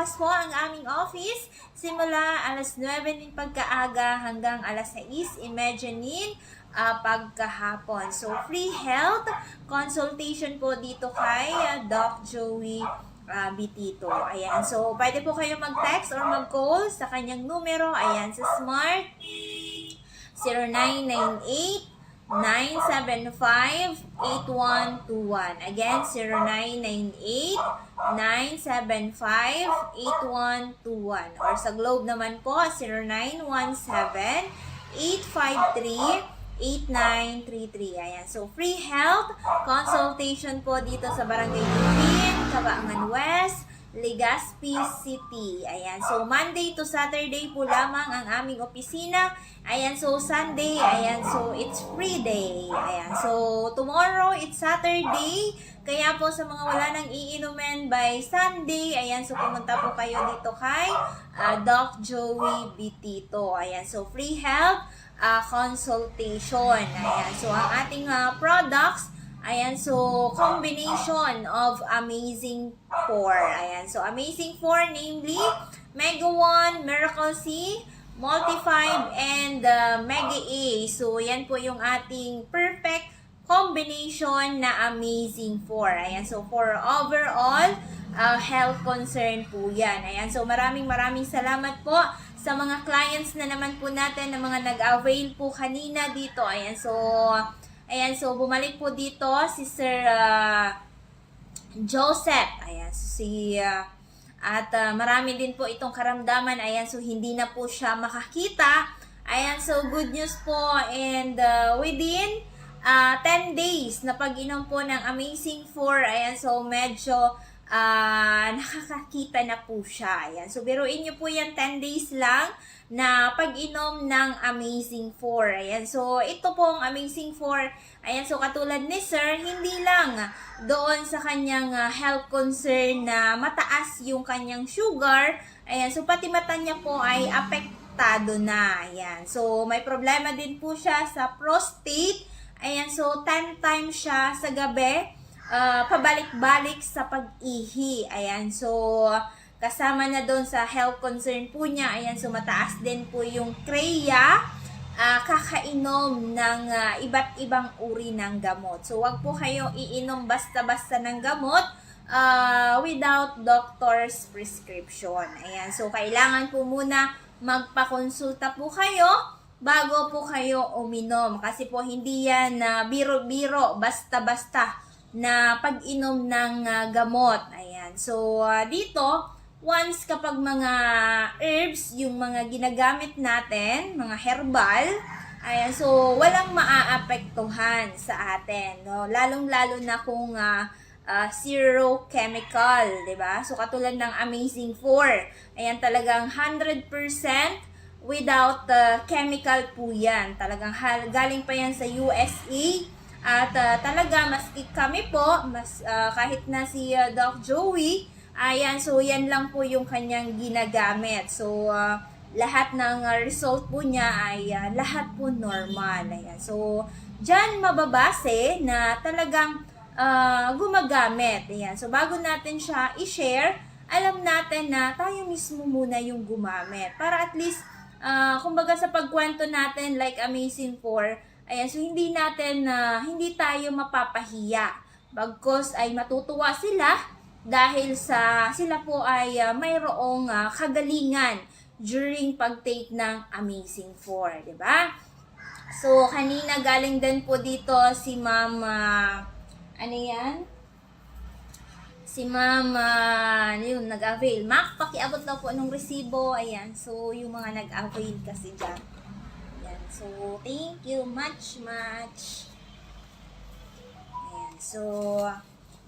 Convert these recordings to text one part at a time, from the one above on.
bukas po ang aming office. Simula alas 9 ng pagkaaga hanggang alas 6:30 pagkahapon. So, free health consultation po dito kay Doc Joey Bitito. Ayan. So, pwede po kayo mag-text or mag-call sa kanyang numero. Ayan, sa Smart 0998-975-8121. Again, 0998-975-8121. Or sa Globe naman po, 0917-853-8933. Ayan. So, free health consultation po dito sa Barangay Lupin, Cabaangan West, Legazpi City. Ayan. So, Monday to Saturday po lamang ang aming opisina. Ayan. So, Sunday, ayan. So, it's free day. Ayan. So, tomorrow, it's Saturday. Kaya po sa mga wala nang iinumin by Sunday, ayan. So, pumunta po kayo dito kay Doc Joey Bitito. Ayan. So, free health consultation. Ayan. So, ang ating products, ayan, so combination of Amazing 4. Ayan, so Amazing 4 namely Mega 1, Miracle C, Multi-5, and Mega A. So, yan po yung ating perfect combination na Amazing 4. Ayan, so for overall health concern po yan. Ayan, so maraming salamat po sa mga clients na naman po natin na mga nag-avail po kanina dito. Ayan, so bumalik po dito si Sir Joseph. Ayan, so at marami din po itong karamdaman. Ayan, so hindi na po siya makakita. Ayan, so good news po. And within 10 days na pag-inom po ng Amazing 4, ayan, so medyo nakakakita na po siya. Ayan, so biruin nyo po yan, 10 days lang na pag-inom ng Amazing 4. Ayan, so ito pong Amazing 4, ayan, so katulad ni Sir, hindi lang doon sa kanyang health concern na mataas yung kanyang sugar, ayan, so pati mata niya po ay apektado na. Ayan, so may problema din po siya sa prostate. Ayan, so 10 times siya sa gabi pabalik-balik sa pag-ihi. Ayan, so kasama na doon sa health concern po niya. Ayan, so mataas din po yung kreya. Kakainom ng iba't ibang uri ng gamot. So, wag po kayo iinom basta-basta ng gamot without doctor's prescription. Ayan, so kailangan po muna magpakonsulta po kayo bago po kayo uminom. Kasi po hindi yan biro-biro, basta-basta na pag-inom ng gamot. Ayan. So, dito, once kapag mga herbs, yung mga ginagamit natin, mga herbal, ayan, so, walang maaapektuhan sa atin. No? Lalong-lalo na kung zero chemical, diba? So, katulad ng Amazing 4, ayan, talagang 100% without chemical po yan. Talagang galing pa yan sa USA. At talaga, maski kami po, kahit na si Doc Joey, ayan, so yan lang po yung kanyang ginagamit. So, lahat ng result po niya ay lahat po normal. Ayan, so, dyan mababase na talagang gumagamit. Ayan, so bago natin siya i-share, alam natin na tayo mismo muna yung gumamit. Para at least, kumbaga sa pagkwento natin like Amazing 4, ayan, so hindi tayo mapapahiya. Bagkus ay matutuwa sila dahil sila po ay mayroong kagalingan during pag-take ng Amazing 4, di ba? So, kanina galing din po dito si Ma'am, ano yan? Si Ma'am, yung nag-avail. Mac, pakiabot daw po nung resibo. Ayan, so yung mga nag-avail kasi dyan. So, thank you much. Ayan, so,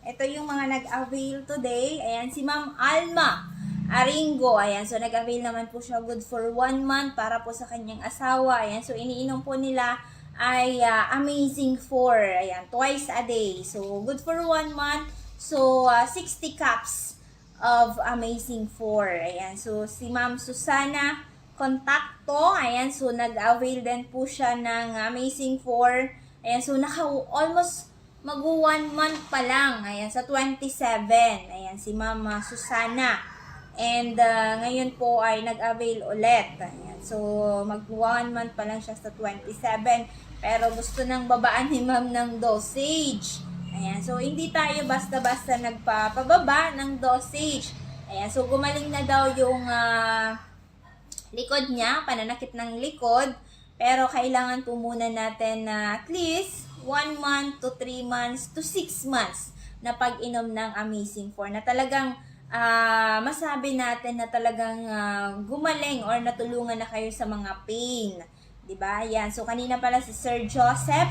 ito yung mga nag-avail today. Ayan, si Ma'am Alma Aringo. Ayan, so nag-avail naman po siya good for 1 month para po sa kanyang asawa. Ayan, so iniinom po nila ay Amazing 4. Ayan, twice a day. So, good for 1 month. So, 60 cups of Amazing 4. Ayan, so si Ma'am Susana kontakto. Ayan, so nag-avail din po siya ng Amazing 4. Ayan, so almost mag-1 month pa lang. Ayan, sa 27. Ayan, si Mama Susana. And ngayon po ay nag-avail ulit. Ayan. So, mag 1 month pa lang siya sa 27. Pero gusto nang babaan ni ma'am ng dosage. Ayan. So, hindi tayo basta-basta nagpapababa ng dosage. Ayan. So, gumaling na daw yung likod niya, pananakit ng likod. Pero kailangan po muna natin na at least 1 month to 3 months to 6 months na pag-inom ng Amazing 4 na talagang masabi natin na talagang gumaling or natulungan na kayo sa mga pain. 'Di ba? Yan. So kanina pala si Sir Joseph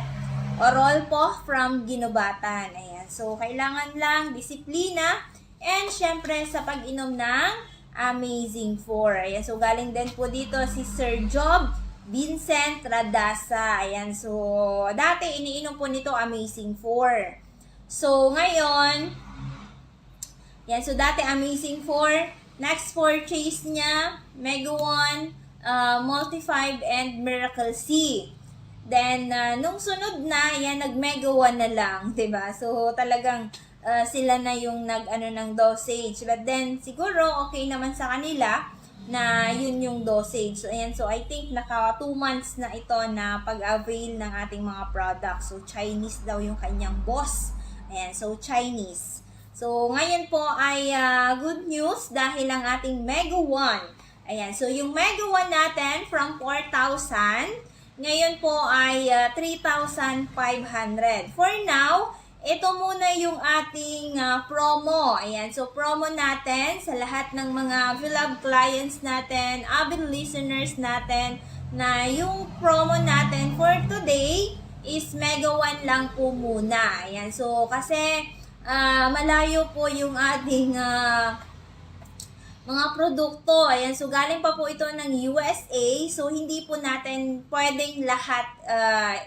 Orol po from Ginubatan. Ayan. So kailangan lang disiplina and syempre sa pag-inom ng Amazing 4. Ayan. So galing din po dito si Sir Job Vincent Radasa. Ayan. So dati iniinom po nito Amazing 4. So ngayon, yan, so dati Amazing 4, next purchase niya, Mega 1, Multi-5, and Miracle C. Then, nung sunod na, yan, nag-Mega 1 na lang, diba? So, talagang sila na yung nag-ano ng dosage. But then, siguro, okay naman sa kanila na yun yung dosage. So, ayan, so I think naka 2 months na ito na pag-avail ng ating mga products. So, Chinese daw yung kanyang boss. Ayan, so Chinese. So, ngayon po ay good news dahil ang ating Mega 1. Ayan, so yung Mega 1 natin from 4,000, ngayon po ay 3,500. For now, ito muna yung ating promo. Ayan, so promo natin sa lahat ng mga Vlog clients natin, avid listeners natin, na yung promo natin for today is Mega 1 lang po muna. Ayan, so kasi malayo po yung ating mga produkto. Ayan, so galing pa po ito ng USA. So hindi po natin pwedeng lahat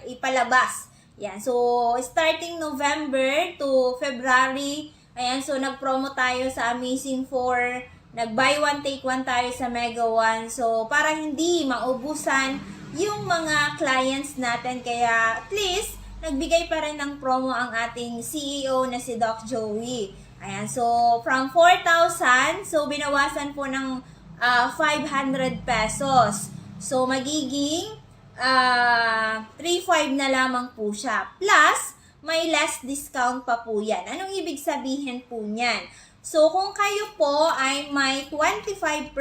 ipalabas. Ayan, so starting November to February, ayan, so nag-promo tayo sa Amazing 4. Nag-buy one, take one tayo sa Mega 1. So para hindi maubusan yung mga clients natin, kaya at least nagbigay pa rin ng promo ang ating CEO na si Doc Joey. Ayan, so from 4,000, so binawasan po ng 500 pesos. So magiging 3,500 na lamang po siya. Plus, may less discount pa po yan. Anong ibig sabihin po niyan? So, kung kayo po ay may 25%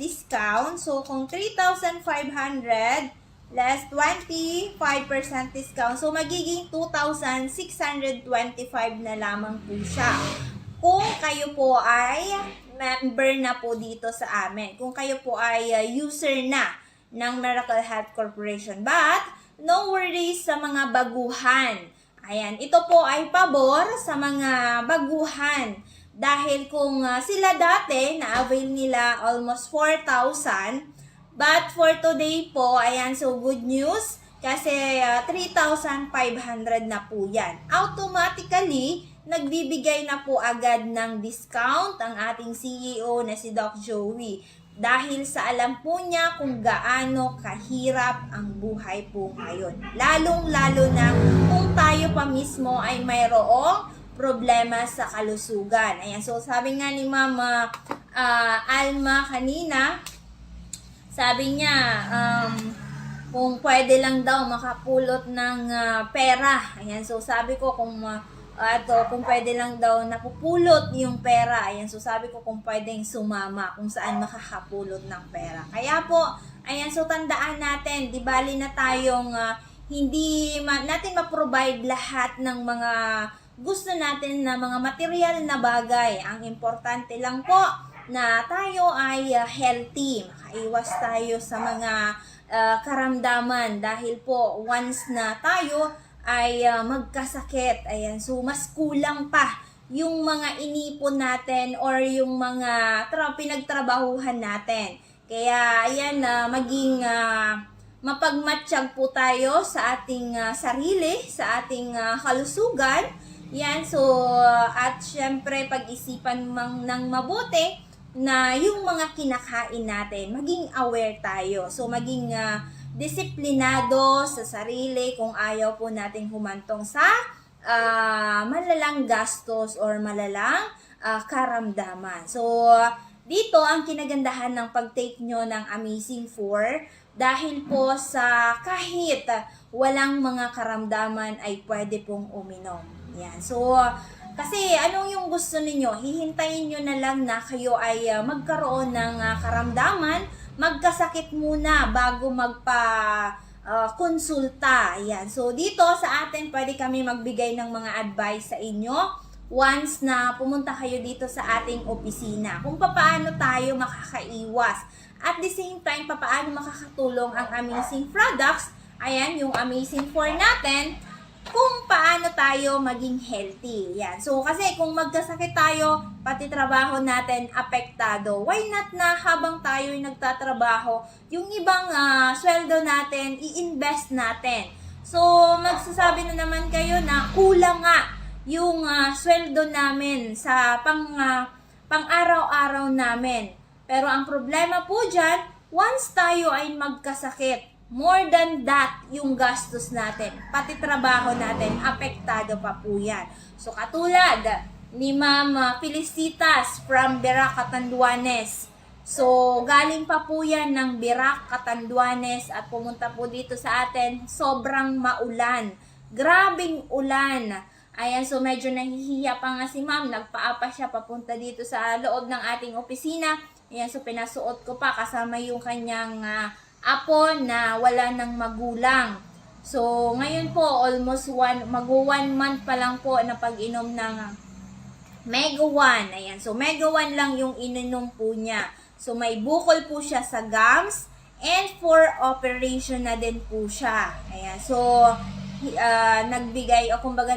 discount, so kung 3,500 less 25% discount, so magiging 2,625 na lamang po siya. Kung kayo po ay member na po dito sa amin, kung kayo po ay user na ng Miracle Health Corporation. But, no worries sa mga baguhan. Ayan, ito po ay pabor sa mga baguhan. Dahil kung sila dati, na-avail nila almost 4,000. But for today po, ayan, so good news. Kasi 3,500 na po yan. Automatically, nagbibigay na po agad ng discount ang ating CEO na si Doc Joey. Dahil sa alam po niya kung gaano kahirap ang buhay po ngayon. Lalong-lalo na kung tayo pa mismo ay mayroong problema sa kalusugan. Ayan, so sabi nga ni Mama Alma kanina, sabi niya, kung pwede lang daw makapulot ng pera. Ayan, so sabi ko kung kung pwede lang daw napupulot yung pera. Ayan, so sabi ko kung pwedeng sumama kung saan makakapulot ng pera. Kaya po, ayan, so tandaan natin, di bali na tayong hindi natin ma-provide lahat ng mga gusto natin na mga material na bagay. Ang importante lang po na tayo ay healthy. Makaiwas tayo sa mga karamdaman dahil po once na tayo ay magkasakit, ayan, so mas kulang pa yung mga inipon natin or yung mga pinagtrabahuhan natin. Kaya ayan, maging mapagmatsyag po tayo sa ating sarili, sa ating kalusugan. Yan, so at syempre pag-isipan ng mabuti na yung mga kinakain natin, maging aware tayo. So maging disiplinado sa sarili kung ayaw po nating humantong sa malalang gastos or malalang karamdaman. So dito ang kinagandahan ng pag-take nyo ng Amazing 4 dahil po sa kahit walang mga karamdaman ay pwede pong uminom. Yan. So, kasi anong yung gusto ninyo? Hihintayin nyo na lang na kayo ay magkaroon ng karamdaman, magkasakit muna bago konsulta. Ayan. So, dito sa atin, pwede kami magbigay ng mga advice sa inyo once na pumunta kayo dito sa ating opisina. Kung paano tayo makakaiwas. At the same time, paano makakatulong ang Amazing products. Ayan, yung Amazing 4 natin. Kung paano tayo maging healthy. Yan. So, kasi kung magkasakit tayo, pati trabaho natin apektado. Why not na habang tayo ay nagtatrabaho, yung ibang sweldo natin, i-invest natin. So, magsasabi na naman kayo na kulang nga yung sweldo namin sa pang-araw-araw namin. Pero ang problema po dyan, once tayo ay magkasakit, more than that, yung gastos natin, pati trabaho natin, apektado pa po yan. So, katulad ni Ma'am Felicitas from Birac, Catanduanes. So, galing pa po yan ng Birac, Catanduanes at pumunta po dito sa atin, sobrang maulan. Grabing ulan. Ayan, so medyo nahihiya pa nga si Ma'am, nagpaapa siya papunta dito sa loob ng ating opisina. Ayan, so pinasuot ko pa kasama yung kanyang apo na wala ng magulang. So, ngayon po, almost mag-1 month pa lang po na pag-inom ng Mega 1. Ayan, so Mega 1 lang yung ininom po niya. So, may bukol po siya sa gums and for operation na din po siya. Ayan, so, nagbigay o kumbaga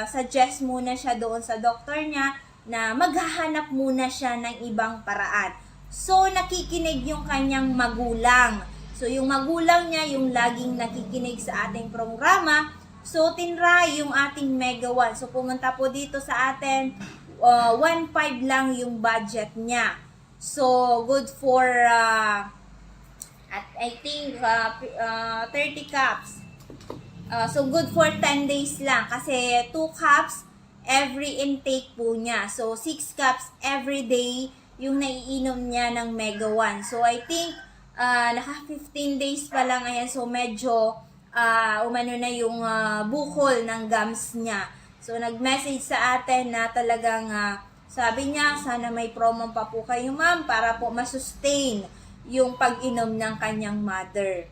suggest muna siya doon sa doktor niya na maghahanap muna siya ng ibang paraan. So, nakikinig yung kanyang magulang. So, yung magulang niya, yung laging nakikinig sa ating programa. So, tinry yung ating Mega 1. So, pumunta po dito sa atin, 1.5 lang yung budget niya. So, good for, at I think, 30 cups. So, good for 10 days lang. Kasi, 2 cups every intake po niya. So, 6 cups every day yung naiinom niya ng Mega 1. So, I think, naka 15 days pa lang. Ayan, so medyo, umano na yung bukol ng gums niya. So, nag-message sa atin na talagang, sabi niya, sana may promo pa po kayo, ma'am, para po masustain yung pag-inom ng kanyang mother.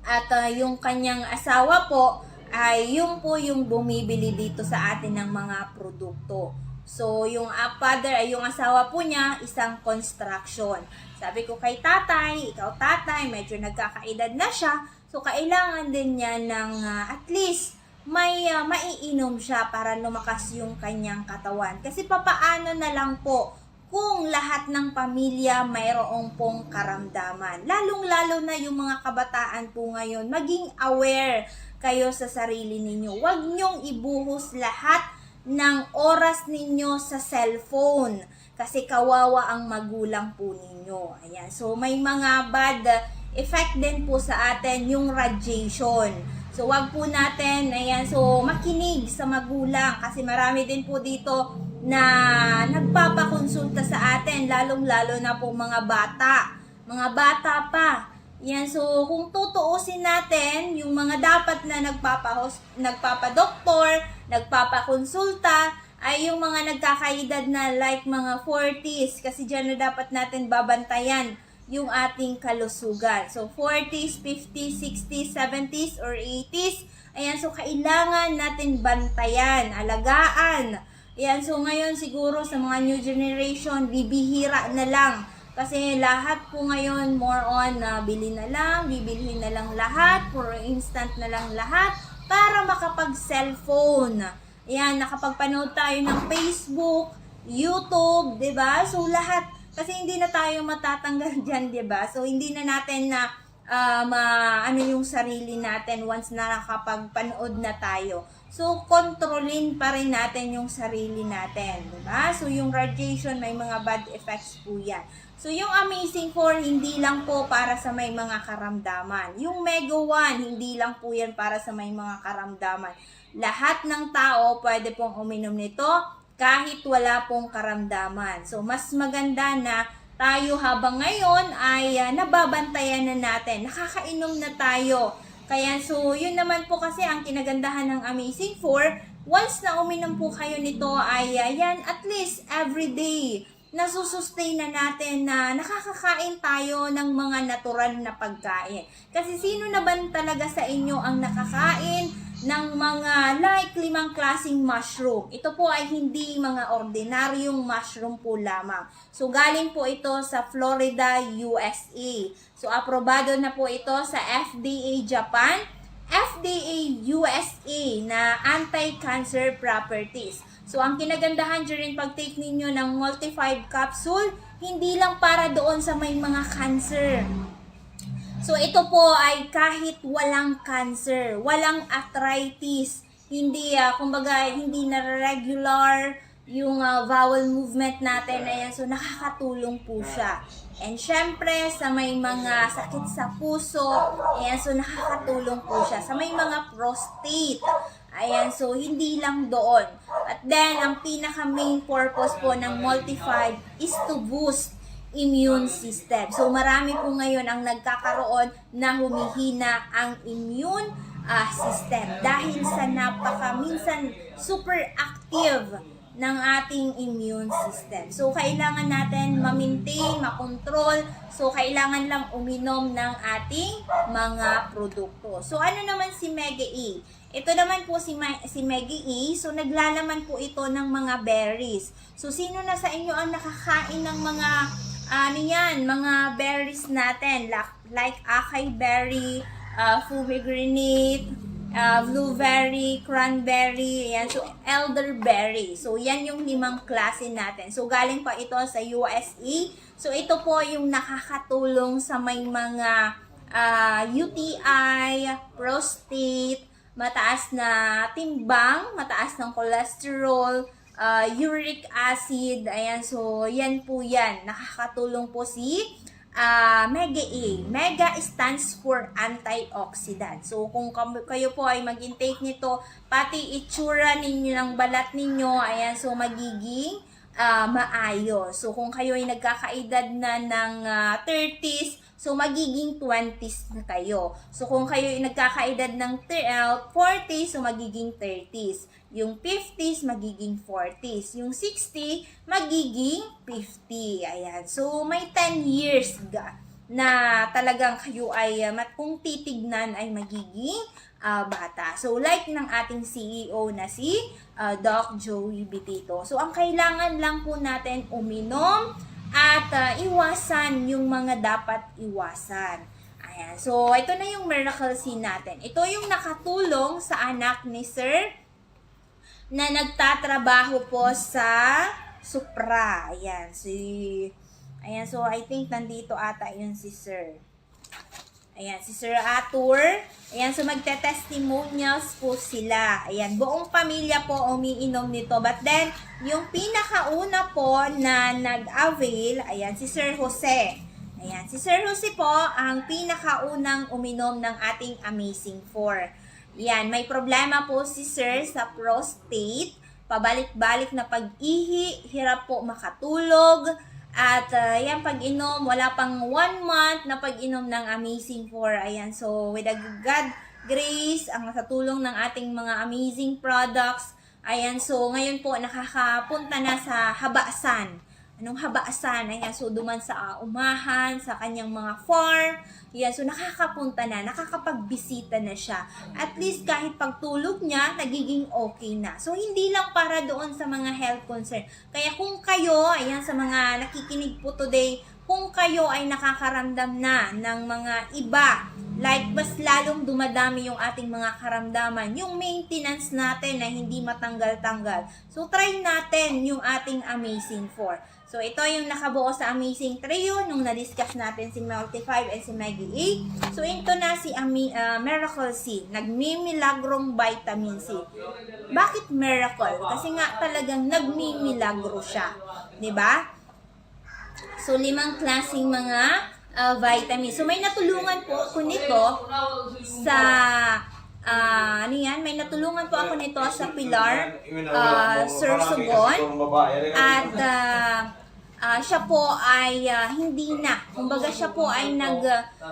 At yung kanyang asawa po, ay yung po yung bumibili dito sa atin ng mga produkto. So, yung father ay yung asawa po niya, isang construction. Sabi ko kay tatay, ikaw tatay, medyo nagkakaedad na siya. So, kailangan din niya ng at least may maiinom siya para lumakas yung kanyang katawan. Kasi papaano na lang po kung lahat ng pamilya mayroong pong karamdaman. Lalong-lalo na yung mga kabataan po ngayon, maging aware kayo sa sarili ninyo. Huwag nyong ibuhos lahat ng oras ninyo sa cellphone kasi kawawa ang magulang po ninyo. Ayan. So, may mga bad effect din po sa atin yung radiation. So, wag po natin, ayan, so makinig sa magulang kasi marami din po dito na nagpapakonsulta sa atin, lalong-lalo na po mga bata. Mga bata pa. Yan, so kung tutuusin natin, yung mga dapat na nagpapadoktor, nagpapakonsulta, ay yung mga nagkakaedad na like mga 40s, kasi dyan na dapat natin babantayan yung ating kalusugan. So 40s, 50s, 60s, 70s, or 80s, ayan, so kailangan natin bantayan, alagaan. Ayan, so ngayon siguro sa mga new generation, bibihira na lang. Kasi lahat po ngayon more on bili na lang, bibilhin na lang lahat, for instant na lang lahat para makapag-cellphone. Ayan, nakapagpanood tayo ng Facebook, YouTube, 'di ba? So lahat kasi hindi na tayo matatanggal diyan, 'di ba? So hindi na natin na ano yung sarili natin once na nakapagpanood na tayo. So, kontrolin pa rin natin yung sarili natin, diba? So, yung radiation, may mga bad effects po yan. So, yung Amazing 4, hindi lang po para sa may mga karamdaman. Yung Mega 1, hindi lang po yan para sa may mga karamdaman. Lahat ng tao pwede pong uminom nito kahit wala pong karamdaman. So, mas maganda na tayo habang ngayon ay nababantayan na natin. Nakakainom na tayo. Kaya so, yun naman po kasi ang kinagandahan ng Amazing 4. Once na uminom po kayo nito ay yan at least everyday nasusustain na natin na nakakakain tayo ng mga natural na pagkain. Kasi sino na ba talaga sa inyo ang nakakain ng mga like 5 klaseng mushroom? Ito po ay hindi mga ordinaryong mushroom po lamang. So galing po ito sa Florida, USA. So aprobado na po ito sa FDA Japan, FDA USA na anti-cancer properties. So, ang kinagandahan during pag-take ninyo ng Multi-5 capsule, hindi lang para doon sa may mga cancer. So, ito po ay kahit walang cancer, walang arthritis, hindi, kumbaga, hindi na regular yung bowel movement natin. Ayan, so, nakakatulong po siya. And syempre, sa may mga sakit sa puso, ayan, so nakakatulong po siya. Sa may mga prostate, ayan, so hindi lang doon. At then, ang pinaka-main purpose po ng Multi-5 is to boost immune system. So, marami po ngayon ang nagkakaroon na humihina ang immune system dahil sa minsan super active ng ating immune system. So, kailangan natin ma-maintain, makontrol. So, kailangan lang uminom ng ating mga produkto. So, ano naman si Mega E? Ito naman po si Mega E. So, naglalaman po ito ng mga berries. So, sino na sa inyo ang nakakain ng mga, mga berries natin? Like acai berry, pomegranate, blueberry, cranberry, ayan, so elderberry. So, yan yung 5 klase natin. So, galing pa ito sa USA. So, ito po yung nakakatulong sa may mga UTI, prostate, mataas na timbang, mataas ng cholesterol, uric acid, ayan, so yan po yan. Nakakatulong po si Mega E. Mega stands for antioxidant. So, kung kayo po ay mag-intake nito, pati itsura ninyo ng balat ninyo, ayan, so magiging maayos. So, kung kayo ay nagkakaedad na ng 30s, so magiging 20s na kayo. So, kung kayo ay nagkakaedad ng 40s, so magiging 30s. Yung 50s, magiging 40s. Yung 60, magiging 50. Ayan. So, may 10 years na talagang kayo ay, kung titignan, ay magiging bata. So, like ng ating CEO na si Doc Joey Bitito. So, ang kailangan lang po natin uminom at iwasan yung mga dapat iwasan. Ayan. So, ito na yung Miracle C natin. Ito yung nakatulong sa anak ni Sir na nagtatrabaho po sa Supra. Ayan. Ayan. So, I think nandito ata yun si Sir. Ayan, si Sir Atur. Ayan, so magte-testimonials po sila. Ayan, buong pamilya po umiinom nito. But then, yung pinakauna po na nag-avail, ayan, si Sir Jose. Ayan, si Sir Jose po ang pinakaunang uminom ng ating Amazing 4. Ayan, may problema po si Sir sa prostate. Pabalik-balik na pag-ihi, hirap po makatulog. At yan, pag-inom, wala pang 1 month na pag-inom ng Amazing 4. Ayan, so with the God grace, ang sa tulong ng ating mga amazing products, ayan, so ngayon po nakakapunta na sa Habaasan. Anong Habaasan? Ayan, so duman sa umahan, sa kanyang mga farm. Ayan, so nakakapunta na, nakakapagbisita na siya. At least kahit pagtulog niya, nagiging okay na. So hindi lang para doon sa mga health concern. Kaya kung kayo, ayan, sa mga nakikinig po today, kung kayo ay nakakaramdam na ng mga iba, like mas lalong dumadami yung ating mga karamdaman, yung maintenance natin na hindi matanggal-tanggal. So try natin yung ating Amazing 4. So, ito yung nakabuo sa Amazing Trio nung na-discuss natin si Multi-5 and si Maggie A. So, ito na si Miracle C. Nagmimilagrong vitamin C. Bakit miracle? Kasi nga talagang nagmimilagro siya. 'Di ba? So, 5 klaseng mga vitamins. So, may natulungan po ako nito sa ano yan, may natulungan po ako nito sa Pilar, Sir Sugon. At siya po ay hindi na. Kumbaga siya po ay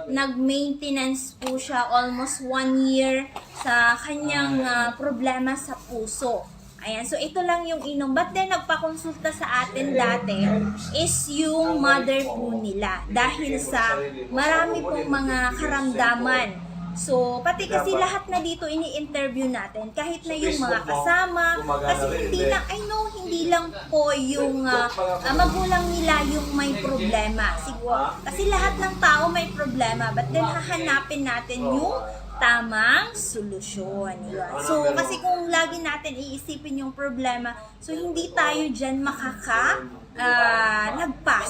nag-maintenance po siya almost 1 year sa kanyang problema sa puso. Ayan, so ito lang yung inom. But then, nagpakonsulta sa atin dati is yung mother po nila. Dahil sa marami pong mga karamdaman. So, pati kasi lahat na dito ini-interview natin, kahit na yung mga kasama, kasi hindi lang, I know, hindi lang po yung magulang nila yung may problema. Siguro, kasi lahat ng tao may problema, but then hahanapin natin yung tamang solusyon. Yun. So, kasi kung lagi natin iisipin yung problema, so hindi tayo dyan lagpas.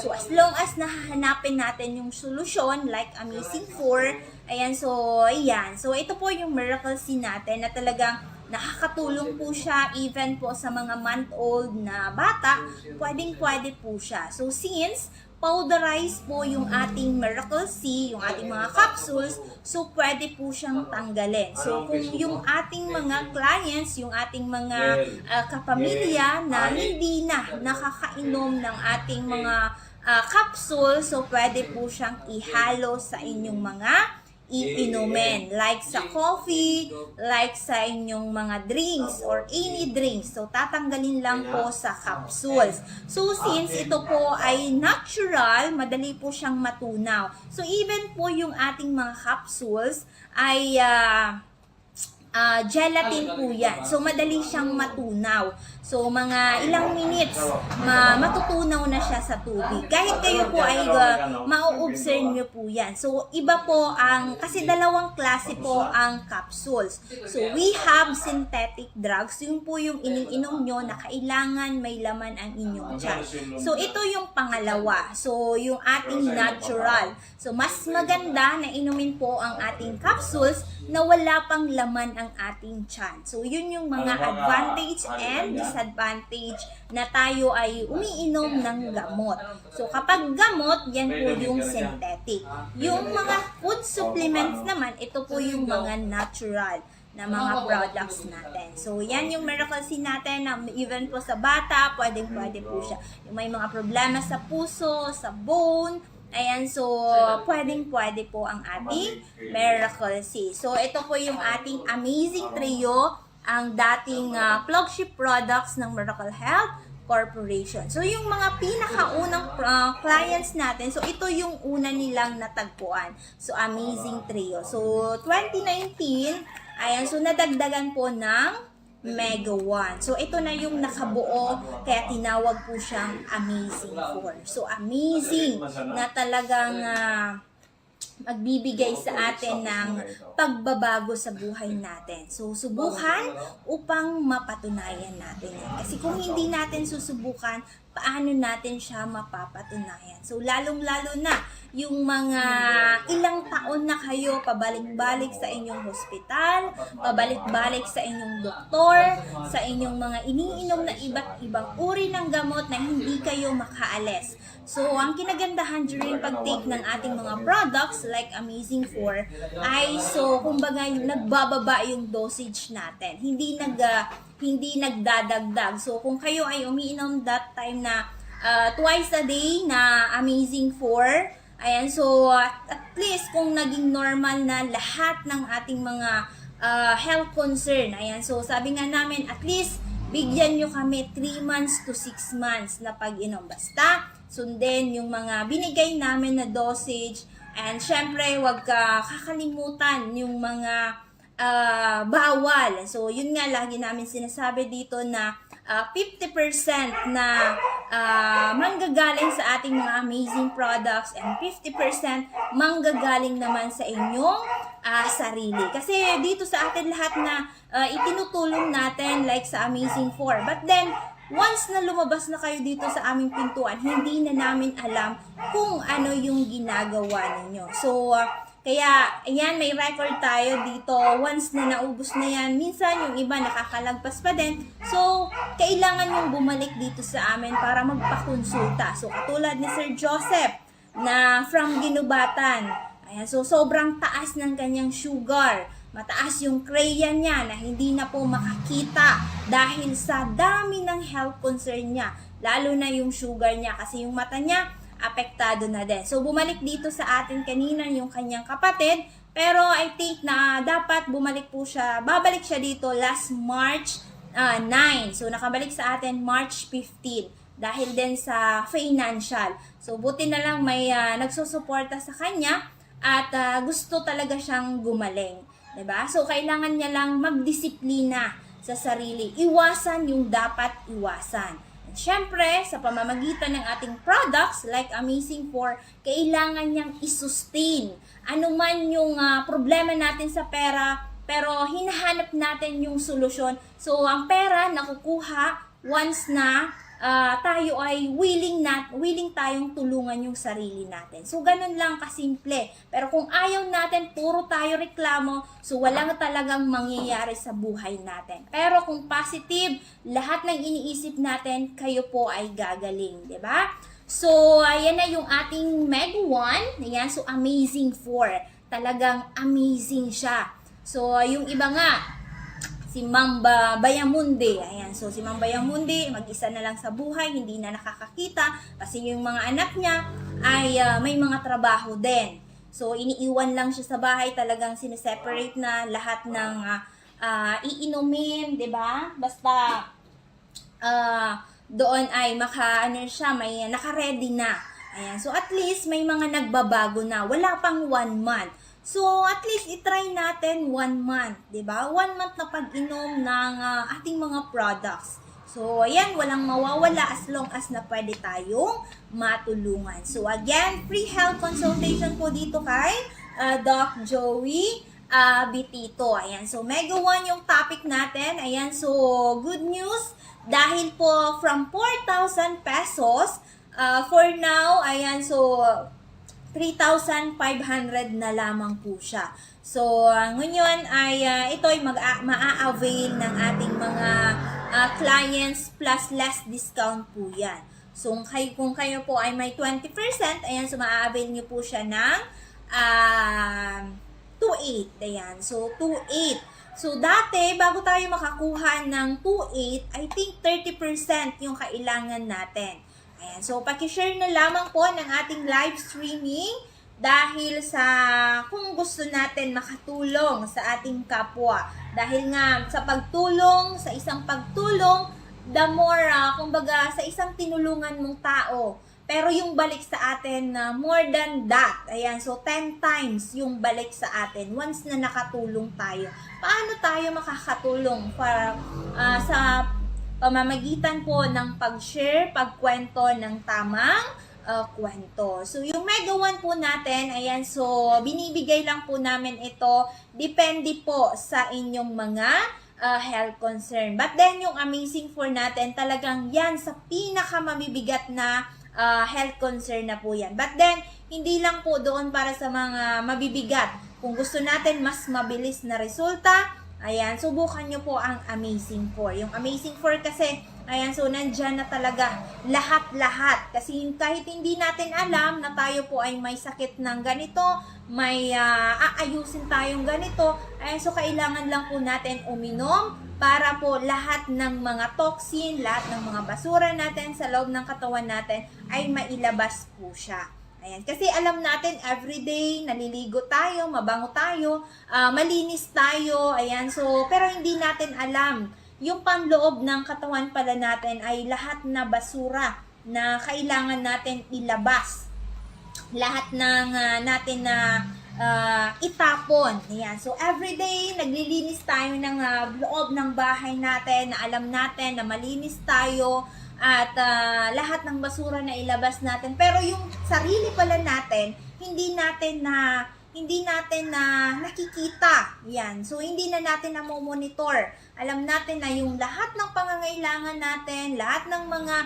So, as long as nahahanapin natin yung solusyon, like Amazing 4, ayan, so, ayan. So, ito po yung miracle seed natin na talagang nakakatulong po siya even po sa mga month-old na bata, pwedeng-pwede po siya. So, since powderize po yung ating Miracle C, yung ating mga capsules, so pwede po siyang tanggalin. So kung yung ating mga clients, yung ating mga kapamilya na hindi na nakakainom ng ating mga capsule, so pwede po siyang ihalo sa inyong mga iinumin. Like sa coffee, like sa inyong mga drinks or any drinks. So, tatanggalin lang po sa capsules. So, since ito po ay natural, madali po siyang matunaw. So, even po yung ating mga capsules ay gelatin po yan. So, madali siyang matunaw. So, mga ilang minutes, matutunaw na siya sa tubig. Kahit kayo po ay ma-observe nyo po yan. So, iba po kasi dalawang klase po ang capsules. So, we have synthetic drugs. Yun po yung iniinom nyo na kailangan may laman ang inyong tiyan. So, ito yung pangalawa. So, yung ating natural. So, mas maganda na inumin po ang ating capsules na wala pang laman ang ating tiyan. So, yun yung mga advantage and disadvantage na tayo ay umiinom ng gamot. So, kapag gamot, yan po yung synthetic. Yung mga food supplements naman, ito po yung mga natural na mga products natin. So, yan yung miracle seed natin na even po sa bata, pwedeng-pwede po siya. Yung may mga problema sa puso, sa bone, ayan, so pwedeng-pwede po ang ating Miracle C. So, ito po yung ating Amazing Trio, ang dating flagship products ng Miracle Health Corporation. So, yung mga pinakaunang clients natin, so ito yung una nilang natagpuan. So, Amazing Trio. So, 2019, ayan, so nadagdagan po ng Mega 1. So, ito na yung nakabuo, kaya tinawag po siyang Amazing 4. So, amazing na talagang magbibigay sa atin ng pagbabago sa buhay natin. So, subukan upang mapatunayan natin yan. Kasi kung hindi natin susubukan, paano natin siya mapapatunayan? So, lalong-lalo na yung mga ilang taon na kayo pabalik-balik sa inyong hospital, pabalik-balik sa inyong doktor, sa inyong mga iniinom na iba't ibang uri ng gamot na hindi kayo makaalis. So, ang kinagandahan during pag-take ng ating mga products like Amazing 4 ay so, kumbaga, nagbababa yung dosage natin. Hindi nagdadagdag. So, kung kayo ay umiinom that time na twice a day na Amazing 4, ayan, so at least kung naging normal na lahat ng ating mga health concern, ayan, so sabi nga namin, at least bigyan nyo kami 3 months to 6 months na pag-inom. Basta, sundin yung mga binigay namin na dosage, and syempre, huwag kakalimutan yung mga bawal. So, yun nga, lagi namin sinasabi dito na 50% na manggagaling sa ating mga amazing products and 50% manggagaling naman sa inyong sarili. Kasi dito sa atin lahat na itinutulong natin like sa Amazing 4. But then, once na lumabas na kayo dito sa aming pintuan, hindi na namin alam kung ano yung ginagawa ninyo. So, kaya, ayan, may record tayo dito. Once na naubos na yan, minsan yung iba nakakalagpas pa din. So, kailangan yung bumalik dito sa amin para magpakonsulta. So, katulad ni Sir Joseph na from Ginubatan. Ayan, so sobrang taas ng kanyang sugar. mataas yung crayon niya na hindi na po makakita dahil sa dami ng health concern niya, lalo na yung sugar niya kasi yung mata niya apektado na din. So bumalik dito sa atin kanina yung kanyang kapatid, pero I think na dapat babalik siya dito last March 9. So nakabalik sa atin March 15 dahil din sa financial. So buti na lang may nagsusuporta sa kanya at gusto talaga siyang gumaling. 'Di ba? So kailangan niya lang magdisiplina sa sarili. Iwasan yung dapat iwasan. At syempre, sa pamamagitan ng ating products like Amazing4, kailangan niyang isustain. Ano man yung problema natin sa pera, pero hinahanap natin yung solusyon. So, ang pera nakukuha once na tayo ay willing tayong tulungan yung sarili natin. So, ganun lang kasimple. Pero kung ayaw natin, puro tayo reklamo, so walang talagang mangyayari sa buhay natin. Pero kung positive, lahat ng iniisip natin, kayo po ay gagaling, di ba? So, ayan na yung ating Meg 1. Ayan, so Amazing4. Talagang amazing siya. So, yung iba nga, si Ma'am Bayamundi. Ayan, so si Ma'am Bayamundi, mag-isa na lang sa buhay, hindi na nakakakita kasi yung mga anak niya ay may mga trabaho din. So, iniiwan lang siya sa bahay, talagang sineseparate na lahat ng iinumin, 'di ba? Basta doon ay may naka-ready na. Ayan, so at least may mga nagbabago na. Wala pang 1 month. So, at least itry natin 1 month, 'di ba? 1 month na pag-inom ng ating mga products. So, ayan, walang mawawala as long as na pwede tayong matulungan. So, again, free health consultation po dito kay Doc Joey Bitito. Ayan, so Mega 1 yung topic natin. Ayan, so good news dahil po from 4,000 pesos for now, ayan, so 3,500 na lamang po siya. So, ngayon ay ito ay maa-avail ng ating mga clients plus less discount po yan. So, kung kayo po ay may 20%, ayan, so maa-avail nyo po siya ng 2,800. Ayan, so 2,800. So, dati, bago tayo makakuha ng 2,800, I think 30% yung kailangan natin. Ayan, so paki-share na lamang po ng ating live streaming dahil sa kung gusto natin makatulong sa ating kapwa. Dahil nga sa pagtulong, sa isang pagtulong, the more, kumbaga sa isang tinulungan mong tao. Pero yung balik sa atin, more than that. Ayan, so 10 times yung balik sa atin once na nakatulong tayo. Paano tayo makakatulong para sa pamamagitan po ng pag-share, pagkwento ng tamang kwento. So, yung Mega 1 po natin, ayan, so binibigay lang po namin ito, depende po sa inyong mga health concern. But then, yung Amazing4 natin, talagang yan sa pinakamamibigat na health concern na po yan. But then, hindi lang po doon para sa mga mabibigat. Kung gusto natin mas mabilis na resulta, ayan, subukan nyo po ang Amazing4. Yung Amazing4 kasi, ayan, so nandyan na talaga lahat-lahat. Kasi kahit hindi natin alam na tayo po ay may sakit ng ganito, may aayusin tayong ganito, ayan, so kailangan lang po natin uminom para po lahat ng mga toxin, lahat ng mga basura natin sa loob ng katawan natin ay mailabas po siya. Ayan, kasi alam natin everyday naliligo tayo, mabango tayo, malinis tayo, ayan, so pero hindi natin alam yung panloob ng katawan pala natin ay lahat na basura na kailangan natin ilabas. Lahat ng natin na itapon. Ayan, so everyday naglilinis tayo ng loob ng bahay natin, na alam natin na malinis tayo, at lahat ng basura na ilabas natin. Pero yung sarili pala natin, hindi natin na nakikita. Yan. So, hindi na natin na monitor. Alam natin na yung lahat ng pangangailangan natin, lahat ng mga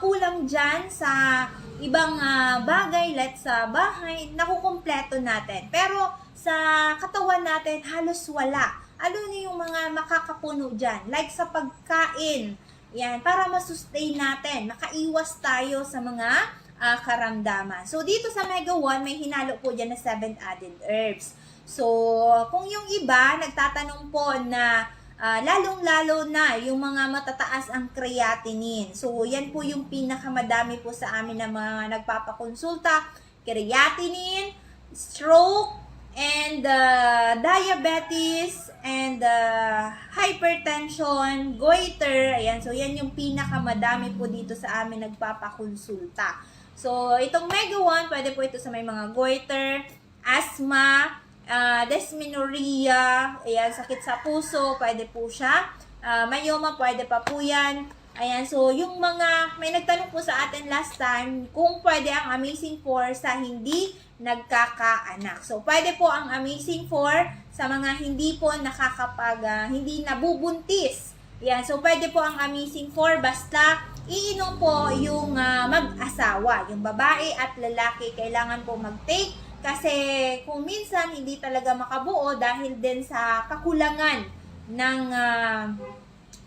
kulang dyan sa ibang bagay, like sa bahay, nakukumpleto natin. Pero sa katawan natin, halos wala. Ano yung mga makakapuno dyan? Like sa pagkain. Yan, para masustain natin, makaiwas tayo sa mga karamdaman. So, dito sa Mega 1, may hinalo po dyan na 7 added herbs. So, kung yung iba, nagtatanong po na lalong-lalo na yung mga matataas ang creatinine. So, yan po yung pinakamadami po sa amin na mga nagpapakonsulta. Creatinine, stroke, and diabetes, and hypertension, goiter. Ayan, so yan yung pinakamadami po dito sa amin nagpapakonsulta. So, itong Mega 1, pwede po ito sa may mga goiter, asthma, dysmenorrhea, ayan, sakit sa puso, pwede po siya. Myoma, pwede pa po yan. Ayan, so yung mga, may nagtanong po sa atin last time kung pwede ang Amazing 4 sa hindi nagkakaanak. So, pwede po ang Amazing 4 sa mga hindi po hindi nabubuntis. Ayan, so pwede po ang Amazing 4 basta iinom po yung mag-asawa. Yung babae at lalaki kailangan po mag-take kasi kung minsan hindi talaga makabuo dahil din sa kakulangan ng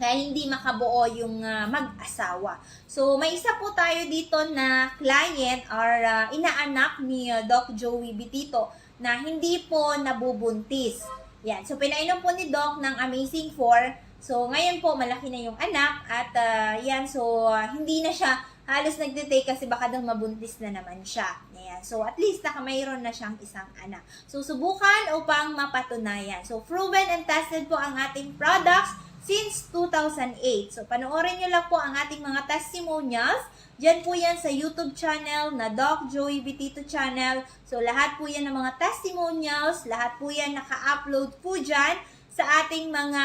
na hindi makabuo yung mag-asawa. So, may isa po tayo dito na client or inaanak ni Doc Joey Bitito na hindi po nabubuntis. Yan. So, pinainom po ni Doc ng Amazing 4. So, ngayon po, malaki na yung anak at yan. So, hindi na siya halos nagtitake kasi baka daw mabuntis na naman siya. Ayan. So, at least mayroon na siyang isang anak. So, subukan upang mapatunayan. So, proven and tested po ang ating products since 2008. So, panoorin nyo lang po ang ating mga testimonials. Diyan po yan sa YouTube channel na Doc Joey Bitito channel. So, lahat po yan ng mga testimonials. Lahat po yan naka-upload po dyan sa ating mga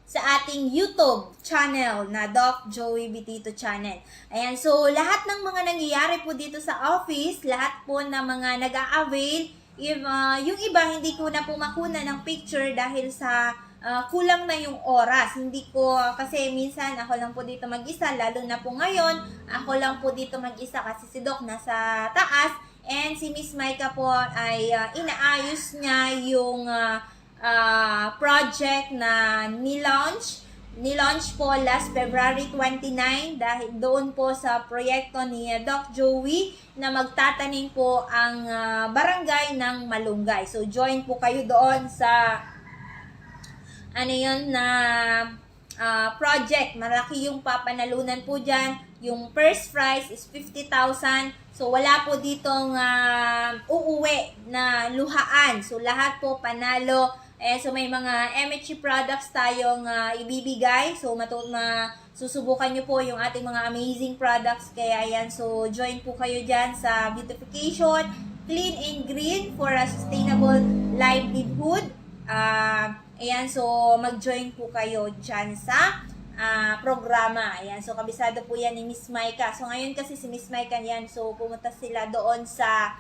sa ating YouTube channel na Doc Joey Bitito channel. Ayan, so lahat ng mga nangyayari po dito sa office, lahat po ng mga nag-a-avail, yung iba hindi ko na po makuna ng picture dahil sa kulang na yung oras. Hindi ko, kasi minsan ako lang po dito mag-isa, lalo na po ngayon, ako lang po dito mag-isa kasi si Doc nasa taas, and si Miss Maika po ay inaayos niya yung project na ni-launch po last February 29 dahil doon po sa proyekto ni Doc Joey na magtatanim po ang barangay ng Malunggay. So, join po kayo doon sa project. Malaki yung papanalunan po dyan. Yung first prize is 50,000. So, wala po ditong uuwi na luhaan. So, lahat po panalo. So, may mga MHC products tayong ibibigay. So, susubukan nyo po yung ating mga amazing products. Kaya yan, so join po kayo dyan sa beautification, clean and green for a sustainable livelihood. Ayan, so mag-join po kayo dyan sa programa. Ayan, so kabisado po yan ni Miss Maika. So, ngayon kasi si Miss Maika yan, so pumunta sila doon sa,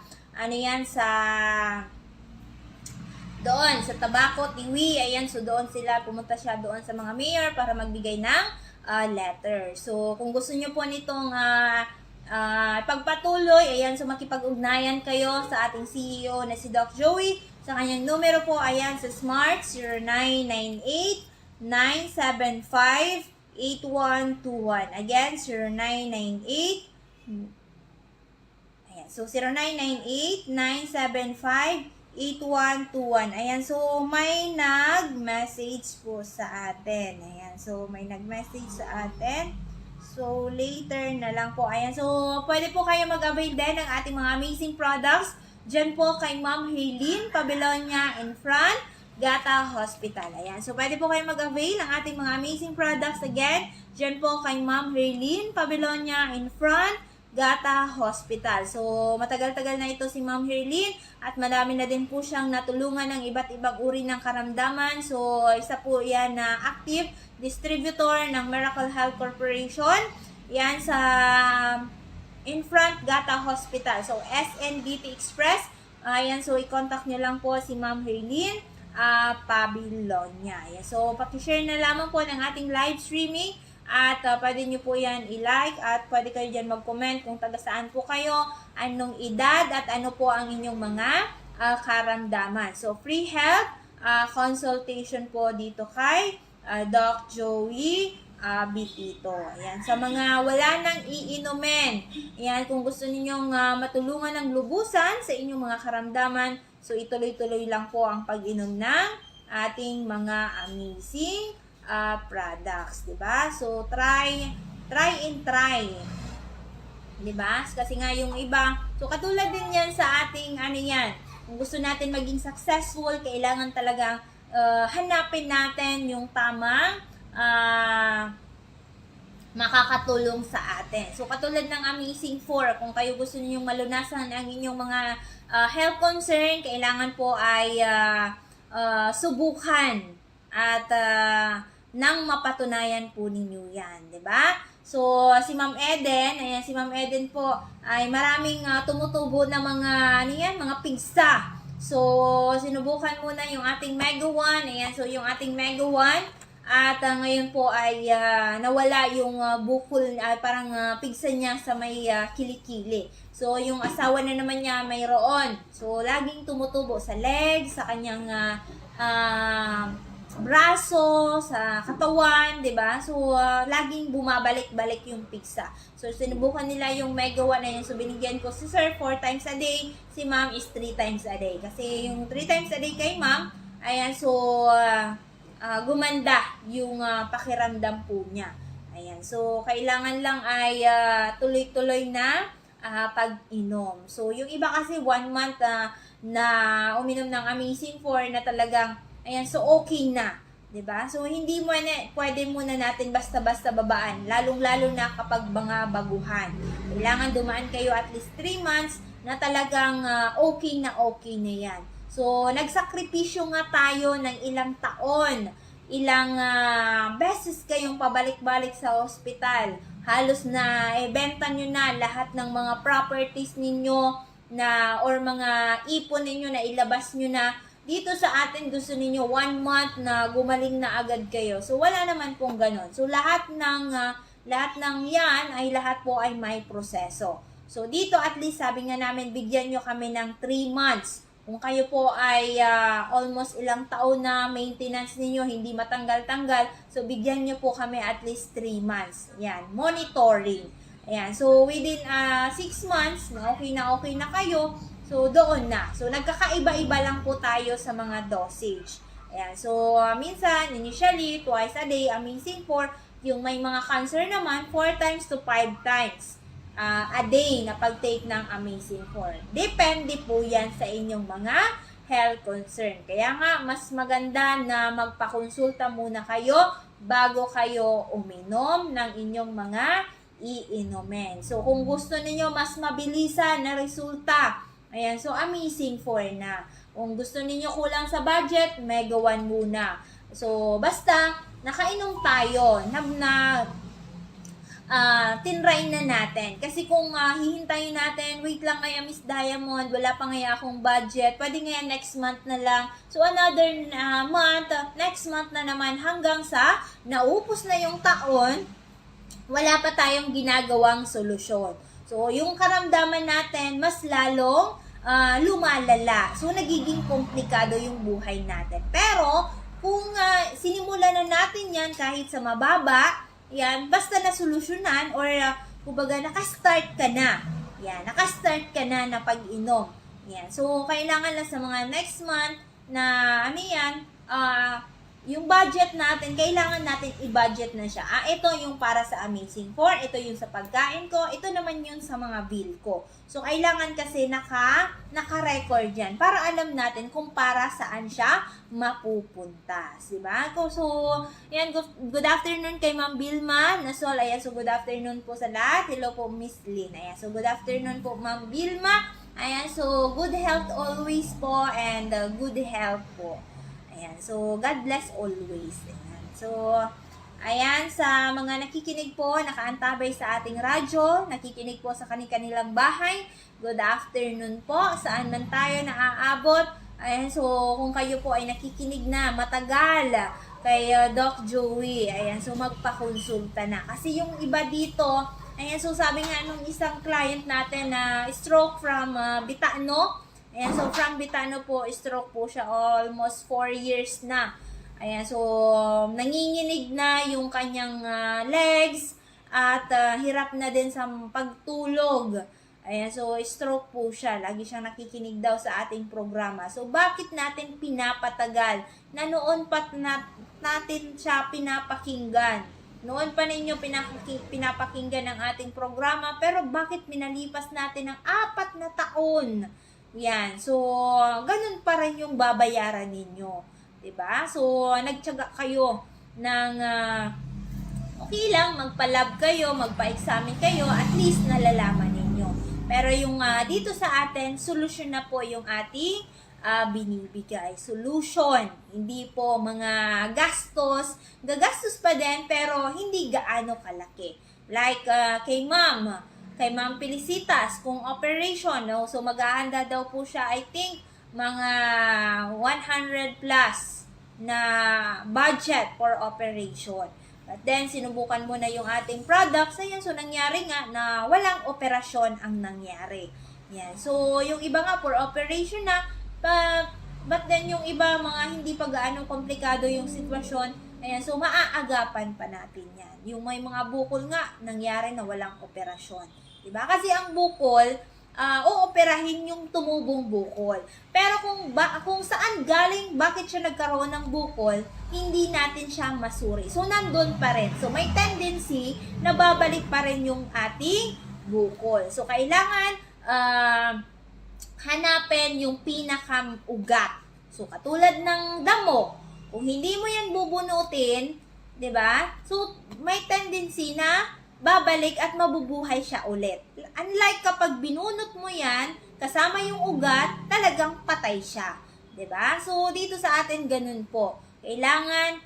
doon sa Tabaco, Tiwi, ayan, so doon sila, pumunta siya doon sa mga mayor para magbigay ng letter. So, kung gusto nyo po nitong pagpatuloy, ayan, so makipag-ugnayan kayo sa ating CEO na si Doc Joey. Sa kanyang numero po, ayan, sa Smart, 0998-975-8121. Again, 0998, ayan, so 0998-975-8121. Ayan, so may nag-message po sa atin. Ayan, so may nag-message sa atin. So, later na lang po. Ayan, so pwede po kayo mag-avail din ng ating mga amazing products. Diyan po kay Ma'am Haylene Pabelonia in front, Gata Hospital. Ayan, so pwede po kayo mag-avail ng ating mga amazing products again. Diyan po kay Ma'am Haylene Pabelonia in front, Gata Hospital. So, matagal-tagal na ito si Ma'am Herlyn at madami na din po siyang natulungan ng iba't ibang uri ng karamdaman. So, isa po yan na active distributor ng Miracle Health Corporation. Yan sa Infront Gata Hospital. So, SNDT Express. Ayan, so i-contact nyo lang po si Ma'am Herlyn Pabelonia. Ayan, so, pakishare na lamang po ng ating live streaming. At pwede nyo po yan i-like at pwede kayo dyan mag-comment kung taga saan po kayo, anong edad at ano po ang inyong mga karamdaman. So, free health consultation po dito kay Doc Joey Bitito. Ayan, sa mga wala nang iinumin, ayan, kung gusto ninyong matulungan ng lubusan sa inyong mga karamdaman, so ituloy-tuloy lang po ang pag-inom ng ating mga amazing products, 'di ba? So try and try. 'Di ba? Kasi nga yung iba, so katulad din 'yan sa ating ano 'yan. Kung gusto natin maging successful, kailangan talagang hanapin natin yung tamang makakatulong sa atin. So, katulad ng Amazing 4, kung kayo gusto niyo malunasan ang inyong mga health concern, kailangan po ay subukan at nang mapatunayan po ninyo yan, 'di ba? So, si Ma'am Eden, ayan, si Ma'am Eden po ay maraming tumutubo na mga, ano yan, mga pigsa. So, sinubukan muna yung ating Mega 1, ayan, so yung ating Mega 1, at ngayon po ay nawala yung bukol, parang pigsa niya sa may kilikili. So, yung asawa na naman niya mayroon. So, laging tumutubo sa legs, sa kanyang braso, sa katawan, 'di ba? So, laging bumabalik-balik yung pigsa. So, sinubukan nila yung Mega 1 na yun. So, binigyan ko si Sir 4 times a day, si Ma'am is 3 times a day. Kasi yung 3 times a day kay Ma'am, ayan, so, gumanda yung pakiramdam po niya. Ayan. So, kailangan lang ay tuloy-tuloy na pag-inom. So, yung iba kasi 1 month na uminom ng Amazing 4 na talagang, ayan, so okay na. 'Di ba? So, hindi mo pwede muna natin basta-basta babaan. Lalong-lalo na kapag mga baguhan. Kailangan dumaan kayo at least 3 months na talagang okay na yan. So, nagsakripisyo nga tayo ng ilang taon, ilang beses kayong pabalik-balik sa ospital. Halos na benta nyo na lahat ng mga properties ninyo na or mga ipon ninyo na ilabas nyo na. Dito sa atin gusto ninyo 1 month na gumaling na agad kayo. So, wala naman pong ganon. So, lahat ng yan ay lahat po ay may proseso. So, dito at least sabi nga namin bigyan nyo kami ng 3 months. Kung kayo po ay almost ilang taon na maintenance ninyo, hindi matanggal-tanggal, so bigyan nyo po kami at least 3 months. Yan, monitoring. Ayan, so within 6 months, na okay na kayo, so doon na. So nagkakaiba-iba lang po tayo sa mga dosage. Ayan, so minsan, initially, twice a day, Amazing 4, yung may mga cancer naman, 4 times to 5 times. A day na pag-take ng Amazing 4. Depende po yan sa inyong mga health concern. Kaya nga, mas maganda na magpakonsulta muna kayo bago kayo uminom ng inyong mga iinumin. So, kung gusto niyo mas mabilisan na resulta, ayan, so Amazing 4 na. Kung gusto niyo kulang sa budget, Mega 1 muna. So, basta, nakainom tayo na tinry na natin. Kasi kung hihintayin natin, wait lang kaya Miss Diamond, wala pa nga akong budget, pwede nga next month na lang. So, another month, next month na naman hanggang sa naupos na yung taon, wala pa tayong ginagawang solusyon. So, yung karamdaman natin, mas lalong lumalala. So, nagiging komplikado yung buhay natin. Pero, kung sinimulan na natin yan kahit sa mababa, yan, basta na solusyonan or kumbaga nakastart ka na. Yan, nakastart ka na pag-inom. Yan. So, kailangan lang sa mga next month na ano yan, yung budget natin, kailangan natin i-budget na siya. Ito yung para sa Amazing 4, ito yung sa pagkain ko, ito naman yung sa mga bill ko. So, kailangan kasi naka-record yan para alam natin kung para saan siya mapupunta. Diba? So, yan, good afternoon kay Ma'am Vilma Nasol. Ayan, so good afternoon po sa lahat. Hello po, Miss Lynn. Ayan, so good afternoon po, Ma'am Vilma. Ayan, so good health always po and good health po. Ayan, so God bless always. Ayan. So, ayan, sa mga nakikinig po, nakaantabay sa ating radyo, nakikinig po sa kanilang bahay, good afternoon po, saan man tayo naaabot. Ayan, so kung kayo po ay nakikinig na matagal kay Doc Joey, ayan, so magpakonsulta na. Kasi yung iba dito, ayan, so sabi nga nung isang client natin na stroke from Bitano, ayan, so from Bitano po, stroke po siya almost 4 years na. Ayan, so nanginginig na yung kanyang legs at hirap na din sa pagtulog. Ayan, so stroke po siya. Lagi siyang nakikinig daw sa ating programa. So bakit natin pinapatagal na noon pa natin siya pinapakinggan? Noon pa ninyo pinapakinggan ang ating programa, pero bakit minalipas natin ng 4 na taon? Yan, so ganun pa rin yung babayaran ninyo. 'Di ba? So nagtiyaga kayo ng okay lang, magpa-lab kayo, magpa-examine kayo, at least nalalaman ninyo. Pero yung dito sa atin, solusyon na po yung ating binibigay. Solution. Hindi po mga gastos. Gagastos pa din, pero hindi gaano kalaki. Like kay Ma'am Felicitas, kung operation, no? So maghahanda daw po siya, I think, mga 100 plus na budget for operation. But then, sinubukan mo na yung ating products. Ayan, so nangyari nga na walang operasyon ang nangyari. Yan. So, yung iba nga for operation na, but then yung iba mga hindi pa gaano komplikado yung sitwasyon. Ayan, so maaagapan pa natin yan. Yung may mga bukol nga, nangyari na walang operasyon. Diba? Kasi ang bukol, ooperahin yung tumubong bukol. Pero kung saan galing, bakit siya nagkaroon ng bukol, hindi natin siya masuri. So, nandun pa rin. So, may tendency na babalik pa rin yung ating bukol. So, kailangan hanapin yung pinakaugat. So, katulad ng damo, kung hindi mo yan bubunutin, 'di ba? So, may tendency na babalik at mabubuhay siya ulit. Unlike kapag binunot mo yan, kasama yung ugat, talagang patay siya. 'Di ba? So, dito sa atin ganun po. Kailangan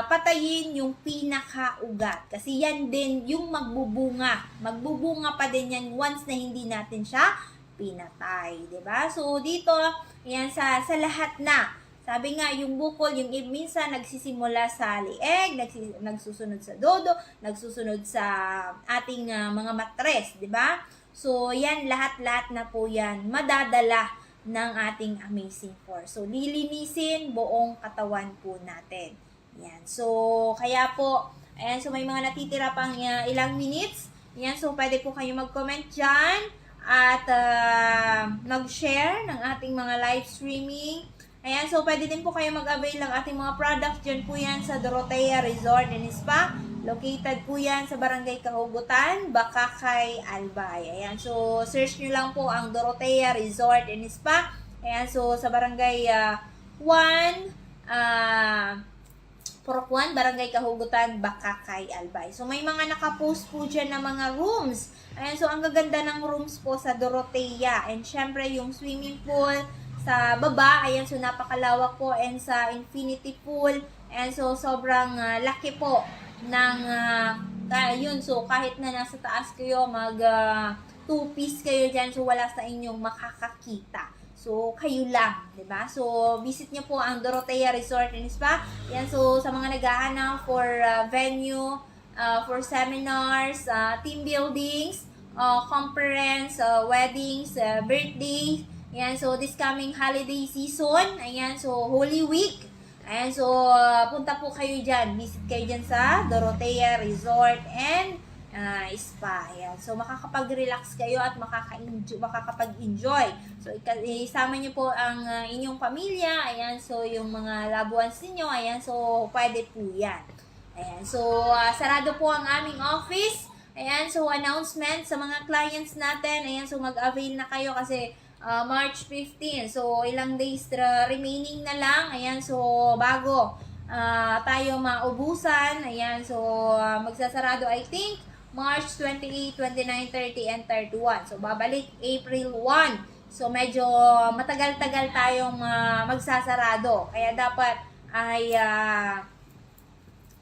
patayin yung pinakaugat. Kasi yan din yung magbubunga. Magbubunga pa din yan once na hindi natin siya pinatay. 'Di ba? So, dito, yan sa lahat na. Sabi nga, yung bukol, yung minsan nagsisimula sa lieg, nagsusunod sa dodo, nagsusunod sa ating mga matres, di ba? So, yan, lahat-lahat na po yan, madadala ng ating Amazing Force. So, lilinisin buong katawan po natin. Yan. So, kaya po, ayan, so may mga natitira pang ilang minutes. Yan, so pwede po kayo mag-comment dyan at mag-share ng ating mga live streaming. Ayan, so pwede din po kayo mag-avail ng ating mga products. Diyan po yan sa Dorotea Resort and Spa. Located po yan sa Barangay Kahugutan, Bakakay, Albay. Ayan, so search nyo lang po ang Dorotea Resort and Spa. Ayan, so sa Barangay 1, Barangay Kahugutan, Bakakay, Albay. So may mga nakapost po dyan na mga rooms. Ayan, so ang gaganda ng rooms po sa Dorotea. And syempre yung swimming pool sa baba, ayan, so napakalawak po, and sa infinity pool, and so sobrang laki po ng yun, so kahit na nasa taas kayo, mag 2-piece kayo dyan, so wala sa inyong makakakita. So, kayo lang, 'di ba? So, visit niyo po ang Dorotea Resort and Spa. Yan, so sa mga naghahanap for venue, for seminars, team buildings, conference, weddings, birthday. Yan, so this coming holiday season, ayan, so Holy Week. Ayan, so punta po kayo diyan. Visit kayo diyan sa Dorotea Resort and Spa. Ayan. So, makakapag-relax kayo at makakapag-enjoy. So, isama nyo po ang inyong pamilya. Ayan. So, yung mga loved ones ninyo. Ayan. So, pwede po yan. Ayan. So, sarado po ang aming office. Ayan. So, announcement sa mga clients natin. Ayan. So, mag-avail na kayo kasi March 15. So, ilang days remaining na lang. Ayan. So, bago tayo maubusan. Ayan. So, magsasarado, I think, March 28, 29, 30, and 31. So, babalik April 1. So, medyo matagal-tagal tayong magsasarado. Kaya dapat ay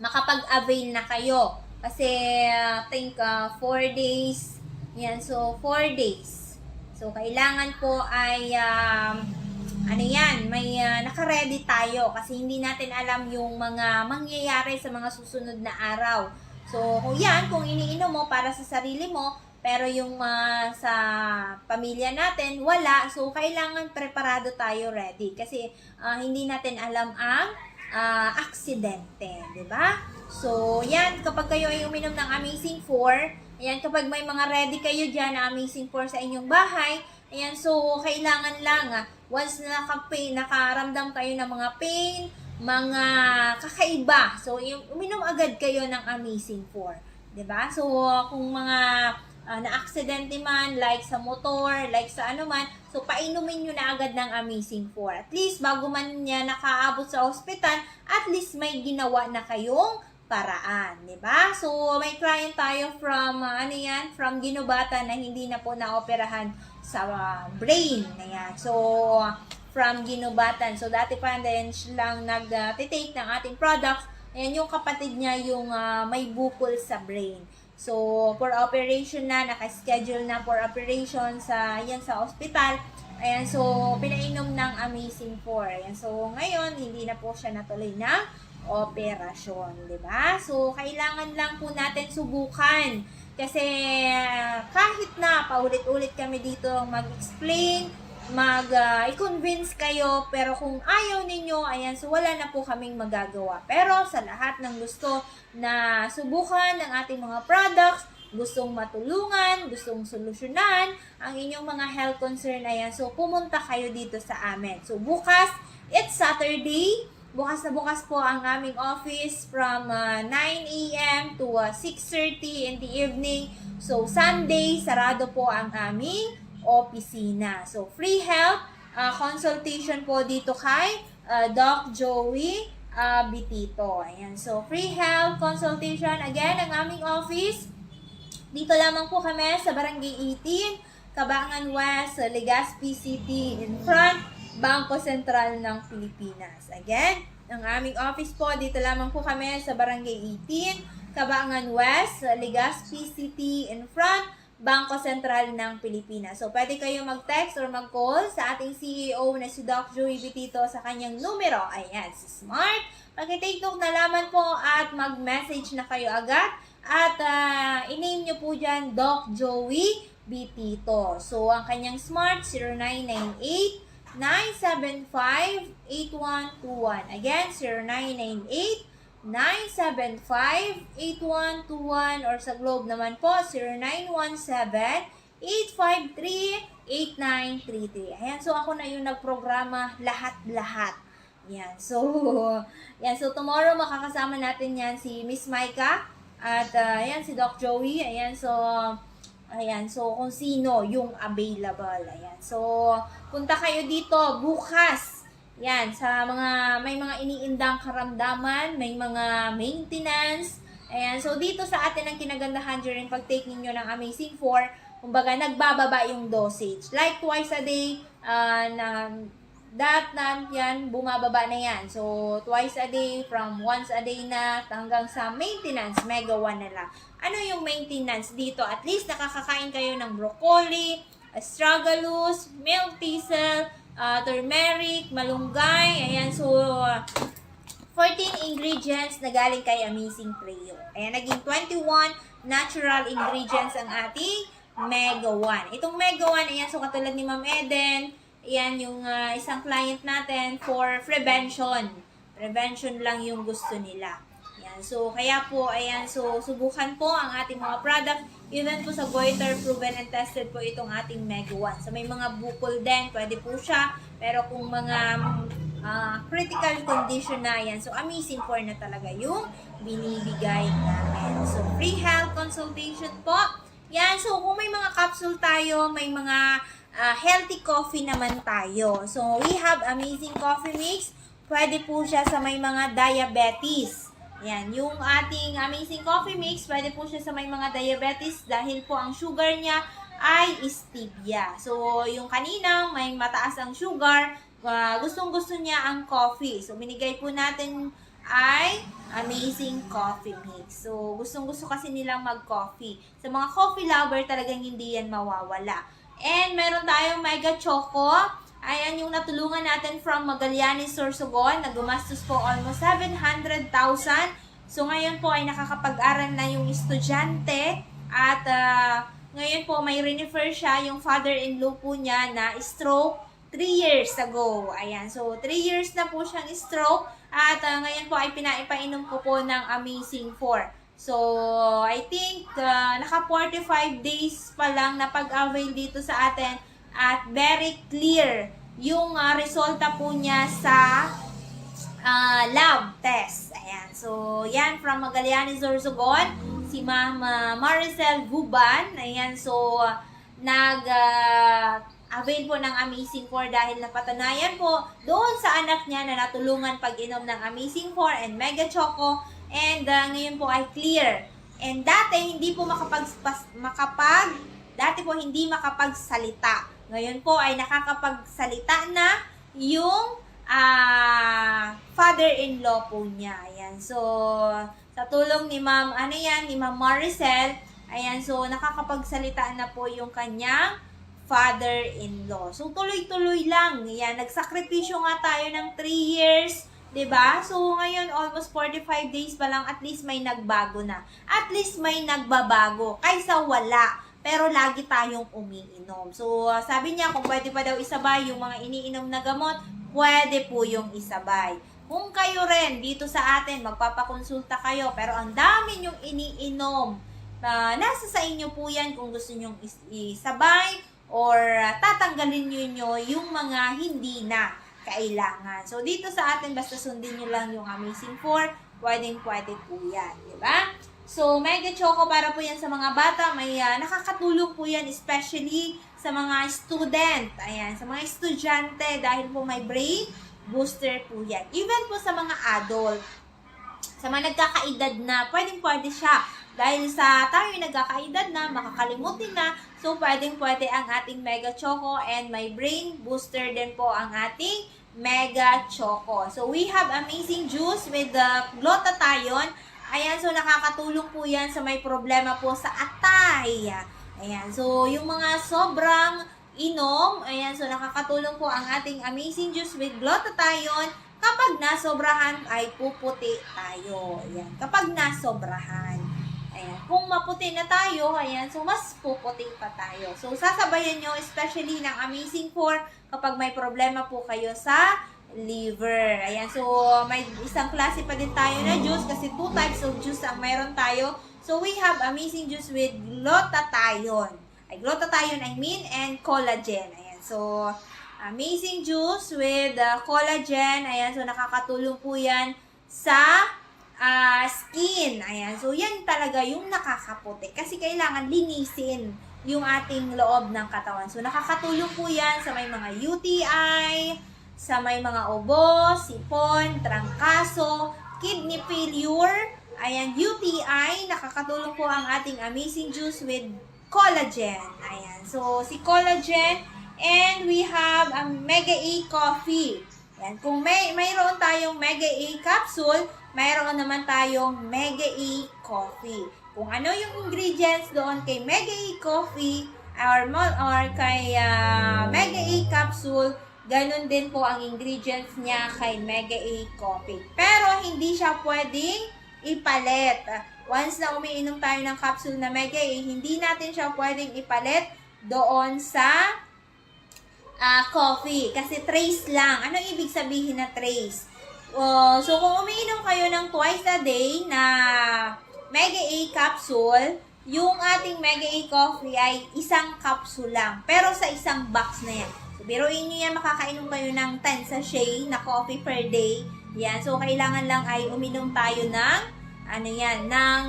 makapag-avail na kayo. Kasi, I think 4 days. Yan, so 4 days. So, kailangan po ay may naka-ready tayo. Kasi hindi natin alam yung mga mangyayari sa mga susunod na araw. So, kung iniinom mo para sa sarili mo, pero yung sa pamilya natin, wala. So, kailangan preparado tayo, ready. Kasi, hindi natin alam ang aksidente, di ba? So, yan, kapag kayo ay uminom ng Amazing 4, ayan, kapag may mga ready kayo dyan na Amazing 4 sa inyong bahay, ayan, so, kailangan lang, once na nakaramdam kayo ng mga pain, mga kakaiba, so, uminom agad kayo ng Amazing 4, di ba? So, kung mga na-aksidente man, like sa motor, like sa ano man, so painumin nyo na agad ng Amazing 4. At least, bago man niya nakaabot sa ospital, at least may ginawa na kayong paraan, di ba? So, may client tayo from, from Ginobatan na hindi na po naoperahan sa brain. Ayan. So, from Ginobatan. So, dati pa din lang nag-take ng ating products. Ayan, yung kapatid niya yung may bukol sa brain. So, for operation na, naka-schedule na for operation sa ospital. Ayan, so, pinainom ng Amazing 4. Ayan, so, ngayon, hindi na po siya natuloy na operasyon, di ba? So, kailangan lang po natin subukan. Kasi, kahit na paulit-ulit kami dito mag-explain, i-convince kayo, pero kung ayaw ninyo, ayan, so wala na po kaming magagawa. Pero sa lahat ng gusto na subukan ng ating mga products, gustong matulungan, gustong solusyonan ang inyong mga health concern, ayan, so pumunta kayo dito sa amin. So bukas, it's Saturday, bukas na bukas po ang aming office from 9 a.m. to 6:30 in the evening. So Sunday, sarado po ang aming opisina. So, free help, consultation po dito kay Doc Joey Bitito. Ayan. So, free help, consultation. Again, ang aming office, dito lamang po kami sa Barangay 18, Cabangan West, Legazpi City, in front, Bangko Sentral ng Pilipinas. Again, ang aming office po, dito lamang po kami sa Barangay 18, Cabangan West, Legazpi City, in front, Bangko Sentral ng Pilipinas. So, pwede kayo mag-text or mag-call sa ating CEO na si Doc Joey Bitito sa kanyang numero. Ayan, si Smart. Pag-take note na laman po at mag-message na kayo agad. At i-name nyo po dyan, Doc Joey Bitito. So, ang kanyang Smart, 0998-975-8121. Again, 0998 975-8121 or sa Globe naman po 0917-853-8933. Ayan, so ako na yung nagprograma lahat-lahat. Yan. So tomorrow makakasama natin yan si Miss Maika at ayan si Doc Joey. Ayan, so kung sino yung available. Ayan. So punta kayo dito bukas. Yan, sa may mga iniindang karamdaman, may mga maintenance. Ayan, so dito sa atin ang kinagandahan during pag-take ninyo ng Amazing 4, kumbaga nagbababa yung dosage. Like twice a day, yan, bumababa na yan. So, twice a day, from once a day na hanggang sa maintenance, mega 1 na lang. Ano yung maintenance dito? At least nakakakain kayo ng broccoli, astragalus, milk thistle, turmeric, malunggay, ayan, so 14 ingredients na galing kay Amazing Preo. Ayan, naging 21 natural ingredients ang ating Mega 1. Itong Mega 1, ayan, so katulad ni Ma'am Eden, ayan yung isang client natin for prevention. Prevention lang yung gusto nila. Ayan, so kaya po, ayan, so subukan po ang ating mga product. Even po sa goiter, proven and tested po itong ating Mega 1. So, may mga bukol din, pwede po siya. Pero kung mga critical condition na yan, so Amazing 4 na talaga yung binibigay namin. So, free health consultation po. Yan, so kung may mga capsule tayo, may mga healthy coffee naman tayo. So, we have Amazing Coffee Mix. Pwede po siya sa may mga diabetes. Yan, yung ating Amazing Coffee Mix, pwede po siya sa may mga diabetes dahil po ang sugar niya ay stevia. So, yung kanina, may mataas ang sugar, gustong-gusto niya ang coffee. So, binigay po natin ay Amazing Coffee Mix. So, gustong-gusto kasi nilang mag-coffee. Sa mga coffee lover, talagang hindi yan mawawala. And, meron tayong Mega Choco. Ayan yung natulungan natin from Magallanes, Sorsogon, na gumastos po almost 700,000. So, ngayon po ay nakakapag-aral na yung estudyante at ngayon po may refer siya yung father-in-law po niya na stroke 3 years ago. Ayan, so 3 years na po siyang stroke At ngayon po ay pinapainom ko po ng Amazing 4. So, I think naka 45 days pa lang na pag-avail dito sa atin at very clear yung resulta po niya sa lab test. Ayan. So, yan from Magallanes, Sorsogon, si Ma'am Maricel Guban. Ayan. So, avail po ng Amazing 4 dahil napatunayan po doon sa anak niya na natulungan pag-inom ng Amazing 4 and Mega Choco. And ngayon po ay clear. And dati hindi po dati po hindi makapagsalita. Ngayon po ay nakakapagsalita na yung father-in-law po niya. Ayan. So, sa tulong ni Ma'am, ni Ma'am Maricel, ayan, so nakakapagsalita na po yung kanyang father-in-law. So, tuloy-tuloy lang. Ayan, nagsakripisyo nga tayo ng 3 years, 'di ba? So, ngayon, almost 45 days pa lang, at least may nagbago na. At least may nagbabago, kaysa wala. Pero lagi tayong umiinom. So, sabi niya, kung pwede pa daw isabay yung mga iniinom na gamot, pwede po yung isabay. Kung kayo rin, dito sa atin, magpapakonsulta kayo, pero ang dami nyong iniinom, nasa sa inyo po yan kung gusto nyong isabay, or tatanggalin nyo yung mga hindi na kailangan. So, dito sa atin, basta sundin nyo lang yung Amazing 4, pwede po yan. Diba? So, Mega Choco para po yan sa mga bata. May nakakatulong po yan, especially sa mga student. Ayan, sa mga estudyante, dahil po may brain booster po yan. Even po sa mga adult, sa mga nagkakaedad na, pwede siya. Dahil sa tayo nagkakaedad na, makakalimutin na, so pwede ang ating Mega Choco, and may brain booster din po ang ating Mega Choco. So, we have Amazing Juice with the glutathione. Ayan, so nakakatulong po yan sa may problema po sa atay. Ayan, so yung mga sobrang inom, ayan, so nakakatulong po ang ating Amazing Juice with glutathione. Kapag nasobrahan ay puputi tayo. Ayan, kapag nasobrahan. Ayan, kung maputi na tayo, ayan, so mas puputi pa tayo. So sasabayan nyo, especially ng Amazing 4 kapag may problema po kayo sa liver. Ayan, so may isang klase pa din tayo na juice kasi 2 types of juice ang mayroon tayo. So we have Amazing Juice with glutathione. Glutathione and collagen. Ayan, so Amazing Juice with collagen. Ayan, so nakakatulong po yan sa skin. Ayan, so yan talaga yung nakakaputi kasi kailangan linisin yung ating loob ng katawan. So nakakatulong po yan sa may mga UTI, sa may mga ubo, sipon, trangkaso, kidney failure, ayan, UTI, nakakatulong po ang ating Amazing Juice with collagen. Ayan, so si collagen, and we have ang Mega A Coffee. Ayan, kung mayroon tayong Mega A capsule, mayroon naman tayong Mega A Coffee. Kung ano yung ingredients doon kay Mega A Coffee or kay Mega A capsule, ganun din po ang ingredients niya kay Mega A Coffee. Pero hindi siya pwedeng ipalit. Once na umiinom tayo ng capsule na Mega A, hindi natin siya pwedeng ipalit doon sa coffee. Kasi trace lang. Anong ibig sabihin na trace? So, kung umiinom kayo ng twice a day na Mega A capsule, yung ating Mega A Coffee ay isang capsule lang. Pero sa isang box na yan. So, biruin nyo yan, makakainom kayo ng 10 sachet na coffee per day. Yan. So, kailangan lang ay uminom tayo ng, ng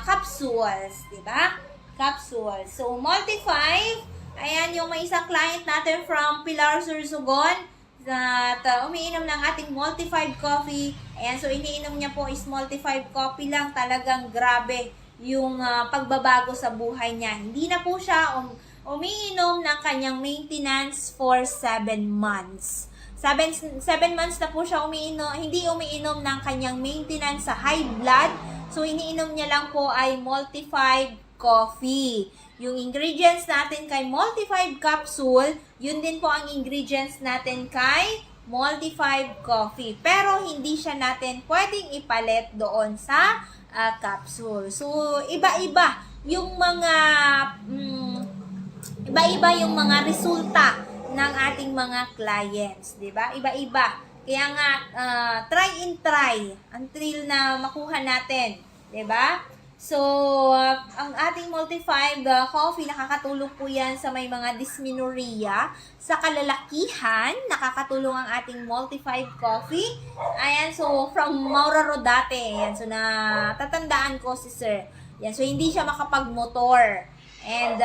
capsules. Diba? Capsules. So, multi-5. Ayan, yung may isang client natin from Pilar, Sorsogon, at umiinom ng ating multi-5 coffee. Ayan, so iniinom niya po is multi-5 coffee lang. Talagang grabe yung pagbabago sa buhay niya. Hindi na po siya umiinom ng kanyang maintenance for 7 months. 7 months na po siya hindi umiinom ng kanyang maintenance sa high blood. So, iniinom niya lang po ay multi-5 coffee. Yung ingredients natin kay multi-5 capsule, yun din po ang ingredients natin kay multi-5 coffee. Pero hindi siya natin pwedeng ipalit doon sa capsule. So, iba-iba yung mga resulta ng ating mga clients, 'di ba? Iba-iba. Kaya nga, try and try until na makuha natin. 'Di ba? So, ang ating Multi-5 coffee, nakakatulong po yan sa may mga dysmenorrhea. Sa kalalakihan, nakakatulong ang ating Multi-5 coffee. Ayan, so, from Maura Rodate. Ayan, so, natatandaan ko si Sir. Ayan, so, hindi siya makapagmotor. And,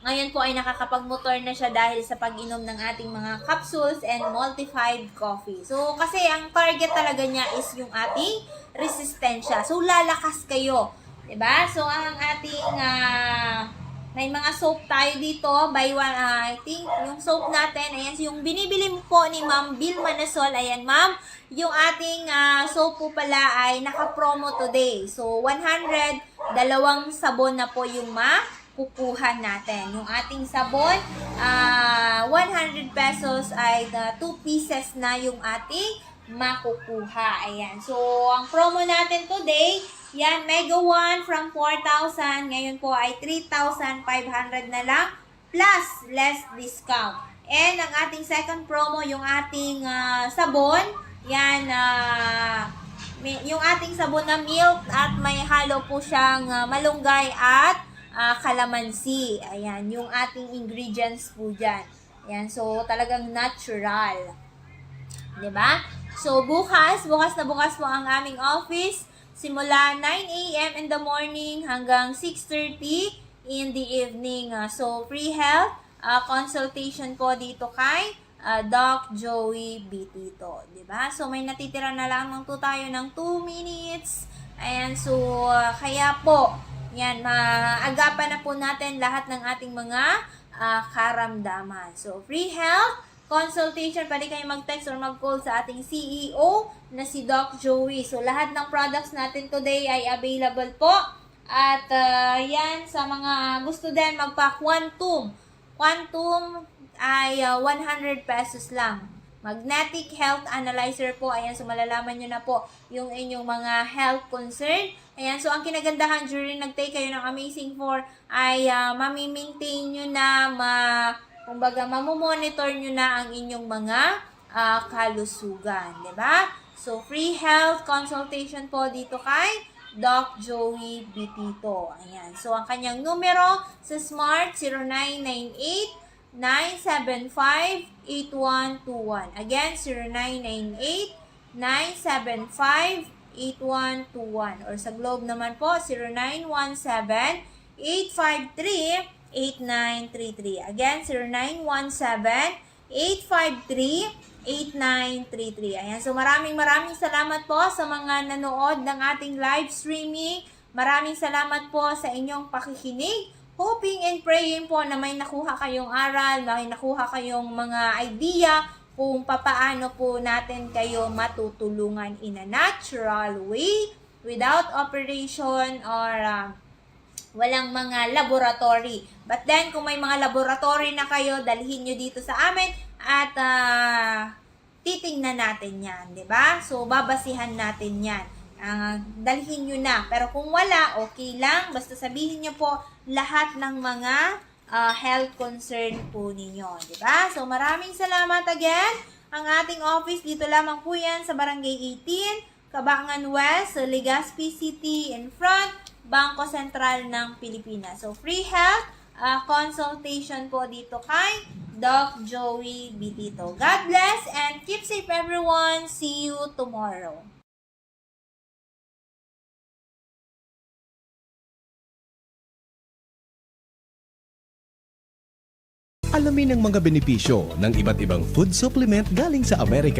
ngayon po ay nakakapagmotor na siya dahil sa pag-inom ng ating mga capsules and Multi-5 coffee. So, kasi ang target talaga niya is yung ating resistensya. So, lalakas kayo. 'Di ba? So, ang ating may mga soap tayo dito. Buy one, I think, yung soap natin, ayan, so yung binibili mo po ni Ma'am Vilma Nasol, ayan, ma'am, yung ating soap po pala ay naka-promo today. So, 100, dalawang sabon na po yung kukuha natin. Yung ating sabon, 100 pesos ay 2 pieces na yung ating makukuha. Ayan. So, ang promo natin today, yan, Mega 1 from 4,000. Ngayon po ay 3,500 na lang plus less discount. And ang ating second promo, yung ating sabon, yan, yung ating sabon na milk at may halo po siyang malunggay at calamansi. Ayan, yung ating ingredients po dyan. Ayan, so talagang natural. 'Di ba? So, bukas na bukas po ang aming office. Simula 9 a.m. in the morning hanggang 6:30 in the evening. So, free health consultation po dito kay Doc Joey Bitito. 'Di ba? So, may natitira na lamang po tayo ng 2 minutes. Ayan, so, kaya po, yan, maagapan na po natin lahat ng ating mga karamdaman. So, free health consultation, pwede kayo mag-text or mag-call sa ating CEO na si Doc Joey. So, lahat ng products natin today ay available po. At, yan, sa mga gusto din magpa-Quantum. Quantum ay 100 pesos lang. Magnetic Health Analyzer po. Ayan, so malalaman nyo na po yung inyong mga health concern. Ayan, so ang kinagandahan during nag-take kayo ng Amazing 4 ay mami-maintain nyo na, kumbaga, mamomonitor nyo na ang inyong mga kalusugan. Diba? So, free health consultation po dito kay Doc Joey Bitito. Ayan. So, ang kanyang numero sa Smart 0998-975-8121. Again, 0998-975-8121. Or sa Globe naman po, 0917-853-8933. Again, 0917-853-8933. Ayan, so maraming salamat po sa mga nanood ng ating live streaming. Maraming salamat po sa inyong pakikinig. Hoping and praying po na may nakuha kayong aral, may nakuha kayong mga idea kung papaano po natin kayo matutulungan in a natural way, without operation or walang mga laboratory. But then, kung may mga laboratory na kayo, dalhin nyo dito sa amin at titingnan natin yan, di ba? So, babasihan natin yan. Dalhin nyo na. Pero kung wala, okay lang. Basta sabihin nyo po lahat ng mga health concern po ninyo, di ba? So, maraming salamat again. Ang ating office, dito lamang po yan sa Barangay 18, Cabangan West, Legazpi City, in front, Bangko Sentral ng Pilipinas. So, free health consultation po dito kay Doc Joey Bitito. God bless and keep safe everyone. See you tomorrow. Alamin ang mga benepisyo ng iba't ibang food supplement galing sa Amerika.